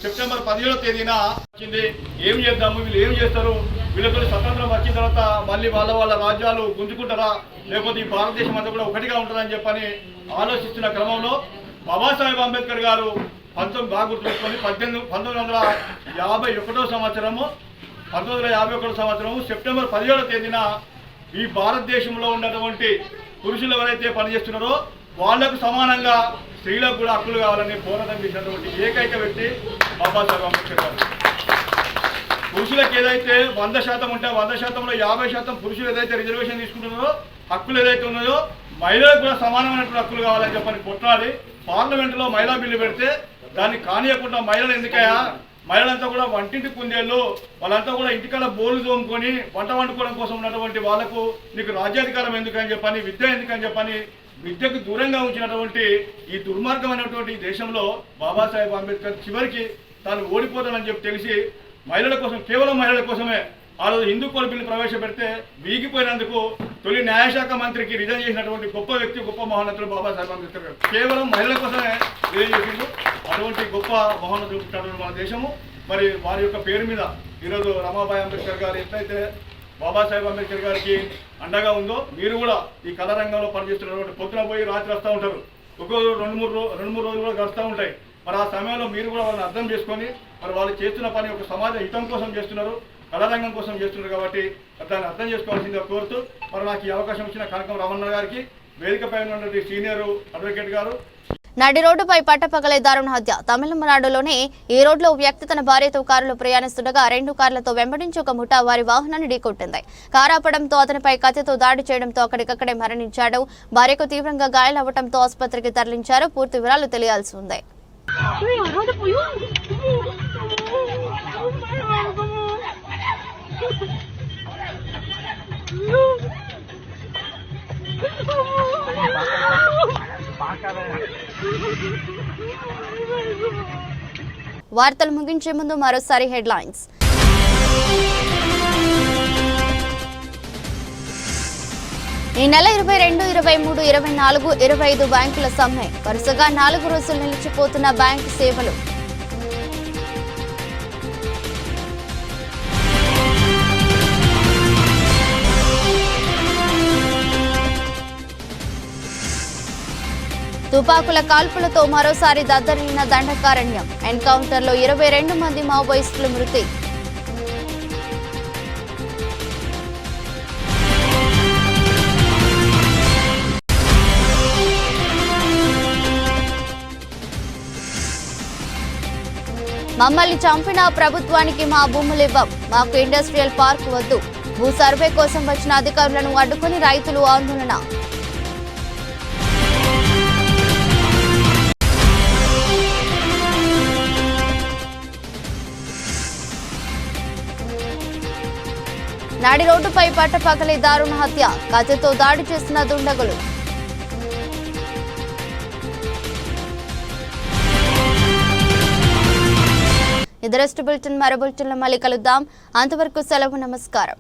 సెప్టెంబర్ 17వ తేదీన వచ్చింది. ఏం చేద్దాము, వీళ్ళు ఏం చేస్తారు, వీళ్ళతో స్వతంత్రం వచ్చిన తర్వాత మళ్ళీ వాళ్ళ రాజ్యాలు గుంజుకుంటారా, లేకపోతే ఈ భారతదేశం అంతా కూడా ఒకటిగా ఉంటుందని చెప్పని ఆలోచిస్తున్న క్రమంలో బాబాసాహెబ్ అంబేద్కర్ గారు బాగా గుర్తుపెట్టుకొని 1951 సంవత్సరము సెప్టెంబర్ 17వ తేదీన ఈ భారతదేశంలో ఉన్నటువంటి పురుషులు ఎవరైతే పనిచేస్తున్నారో వాళ్లకు సమానంగా స్త్రీలకు కూడా హక్కులు కావాలని పోరాటం చేసినటువంటి ఏకైక వ్యక్తి బాబాసాహెబ్ అంబేద్కర్ గారు. పురుషులకు ఏదైతే 100% ఉంటే 100%లో 50% పురుషులు ఏదైతే రిజర్వేషన్ తీసుకుంటున్నారో, హక్కులు ఏదైతే ఉన్నాయో మహిళలకు కూడా సమానమైనటువంటి హక్కులు కావాలని చెప్పని కొట్లాడి పార్లమెంటులో మహిళా బిల్లు పెడితే దాన్ని కానియకుండా మహిళలు ఎందుకయ్యా మహిళలంతా కూడా వంటింటి కుందేళ్ళు, వాళ్ళంతా కూడా ఇంటికల్లా బోలు తోముకొని వంట వండుకోవడం కోసం ఉన్నటువంటి వాళ్ళకు నీకు రాజ్యాధికారం ఎందుకని చెప్పని, విద్య ఎందుకని చెప్పని విద్యకు దూరంగా ఉంచినటువంటి ఈ దుర్మార్గమైనటువంటి దేశంలో బాబాసాహెబ్ అంబేద్కర్ చివరికి తాను ఓడిపోతానని చెప్పి తెలిసి మహిళల కోసం, కేవలం మహిళల కోసమే ఆ రోజు హిందూ కోడ్ బిల్లు ప్రవేశపెడితే వీగిపోయినందుకు తొలి న్యాయశాఖ మంత్రికి రిజైన్ చేసినటువంటి గొప్ప వ్యక్తి, గొప్ప మహోన్నతుడు బాబాసాహెబ్ అంబేద్కర్ గారు. కేవలం మహిళల కోసమే రిజైన్ చేసిండు. అటువంటి గొప్ప మహోన్నతుడు పుట్టినటువంటి మన దేశము. మరి వారి యొక్క పేరు మీద ఈరోజు రమాబాయి అంబేద్కర్ గారు ఎట్లయితే బాబాసాహెబ్ అంబేద్కర్ గారికి అండగా ఉందో, మీరు కూడా ఈ కళా రంగంలో పనిచేస్తున్నటువంటి పొద్దున పోయి రాత్రి వస్తూ ఉంటారు. ఒక్కో రెండు మూడు రోజులు కూడా గడుస్తూ ఉంటాయి. మరి ఆ సమయంలో మీరు కూడా వాళ్ళని అర్థం చేసుకొని మరి వాళ్ళు చేస్తున్న పని ఒక సమాజ హితం కోసం చేస్తున్నారు, కళారంగం కోసం చేస్తున్నారు కాబట్టి దాన్ని అర్థం చేసుకోవాల్సిందిగా కోరుతూ మరి నాకు ఈ అవకాశం ఇచ్చిన కనకం రమణ గారికి, వేదికపై ఉన్నటువంటి సీనియర్ అడ్వకేట్ గారు. నడి రోడ్డుపై పట్టపగలే దారుణ హత్య. తమిళనాడులోనే ఈ రోడ్లో ఓ వ్యక్తి తన భార్యతో కారులో ప్రయాణిస్తుండగా 2 కార్లతో వెంబడించి ఒక ముఠా వారి వాహనాన్ని ఢీకొట్టింది. కారు ఆపడంతో అతనిపై కత్తితో దాడి చేయడంతో అక్కడికక్కడే మరణించాడు. భార్యకు తీవ్రంగా గాయాలవ్వడంతో ఆసుపత్రికి తరలించారు. పూర్తి వివరాలు తెలియాల్సి ఉంది. వార్తలు ముగించే ముందు మరోసారి హెడ్లైన్స్. ఈ నెల 22, 23, 24, 25 బ్యాంకుల సమ్మె. వరుసగా 4 రోజులు నిలిచిపోతున్న బ్యాంకు సేవలు. తుపాకుల కాల్పులతో మరోసారి దద్దరిల్లిన దండకారణ్యం. ఎన్కౌంటర్లో 22 మంది మావోయిస్టులు మృతి. మమ్మల్ని చంపిన ప్రభుత్వానికి మా భూములివ్వం, మాకు ఇండస్ట్రియల్ పార్క్ వద్దు. భూ సర్వే కోసం వచ్చిన అధికారులను అడ్డుకుని రైతులు ఆందోళన. నాడి రోడ్డుపై పట్టపగలే దారుణ హత్య. కత్తితో దాడి చేసిన దుండగులు. ఇది రెస్ట్ బులెటిన్. మరో బులెటిన్లో మళ్ళీ కలుద్దాం. అంతవరకు సెలవు. నమస్కారం.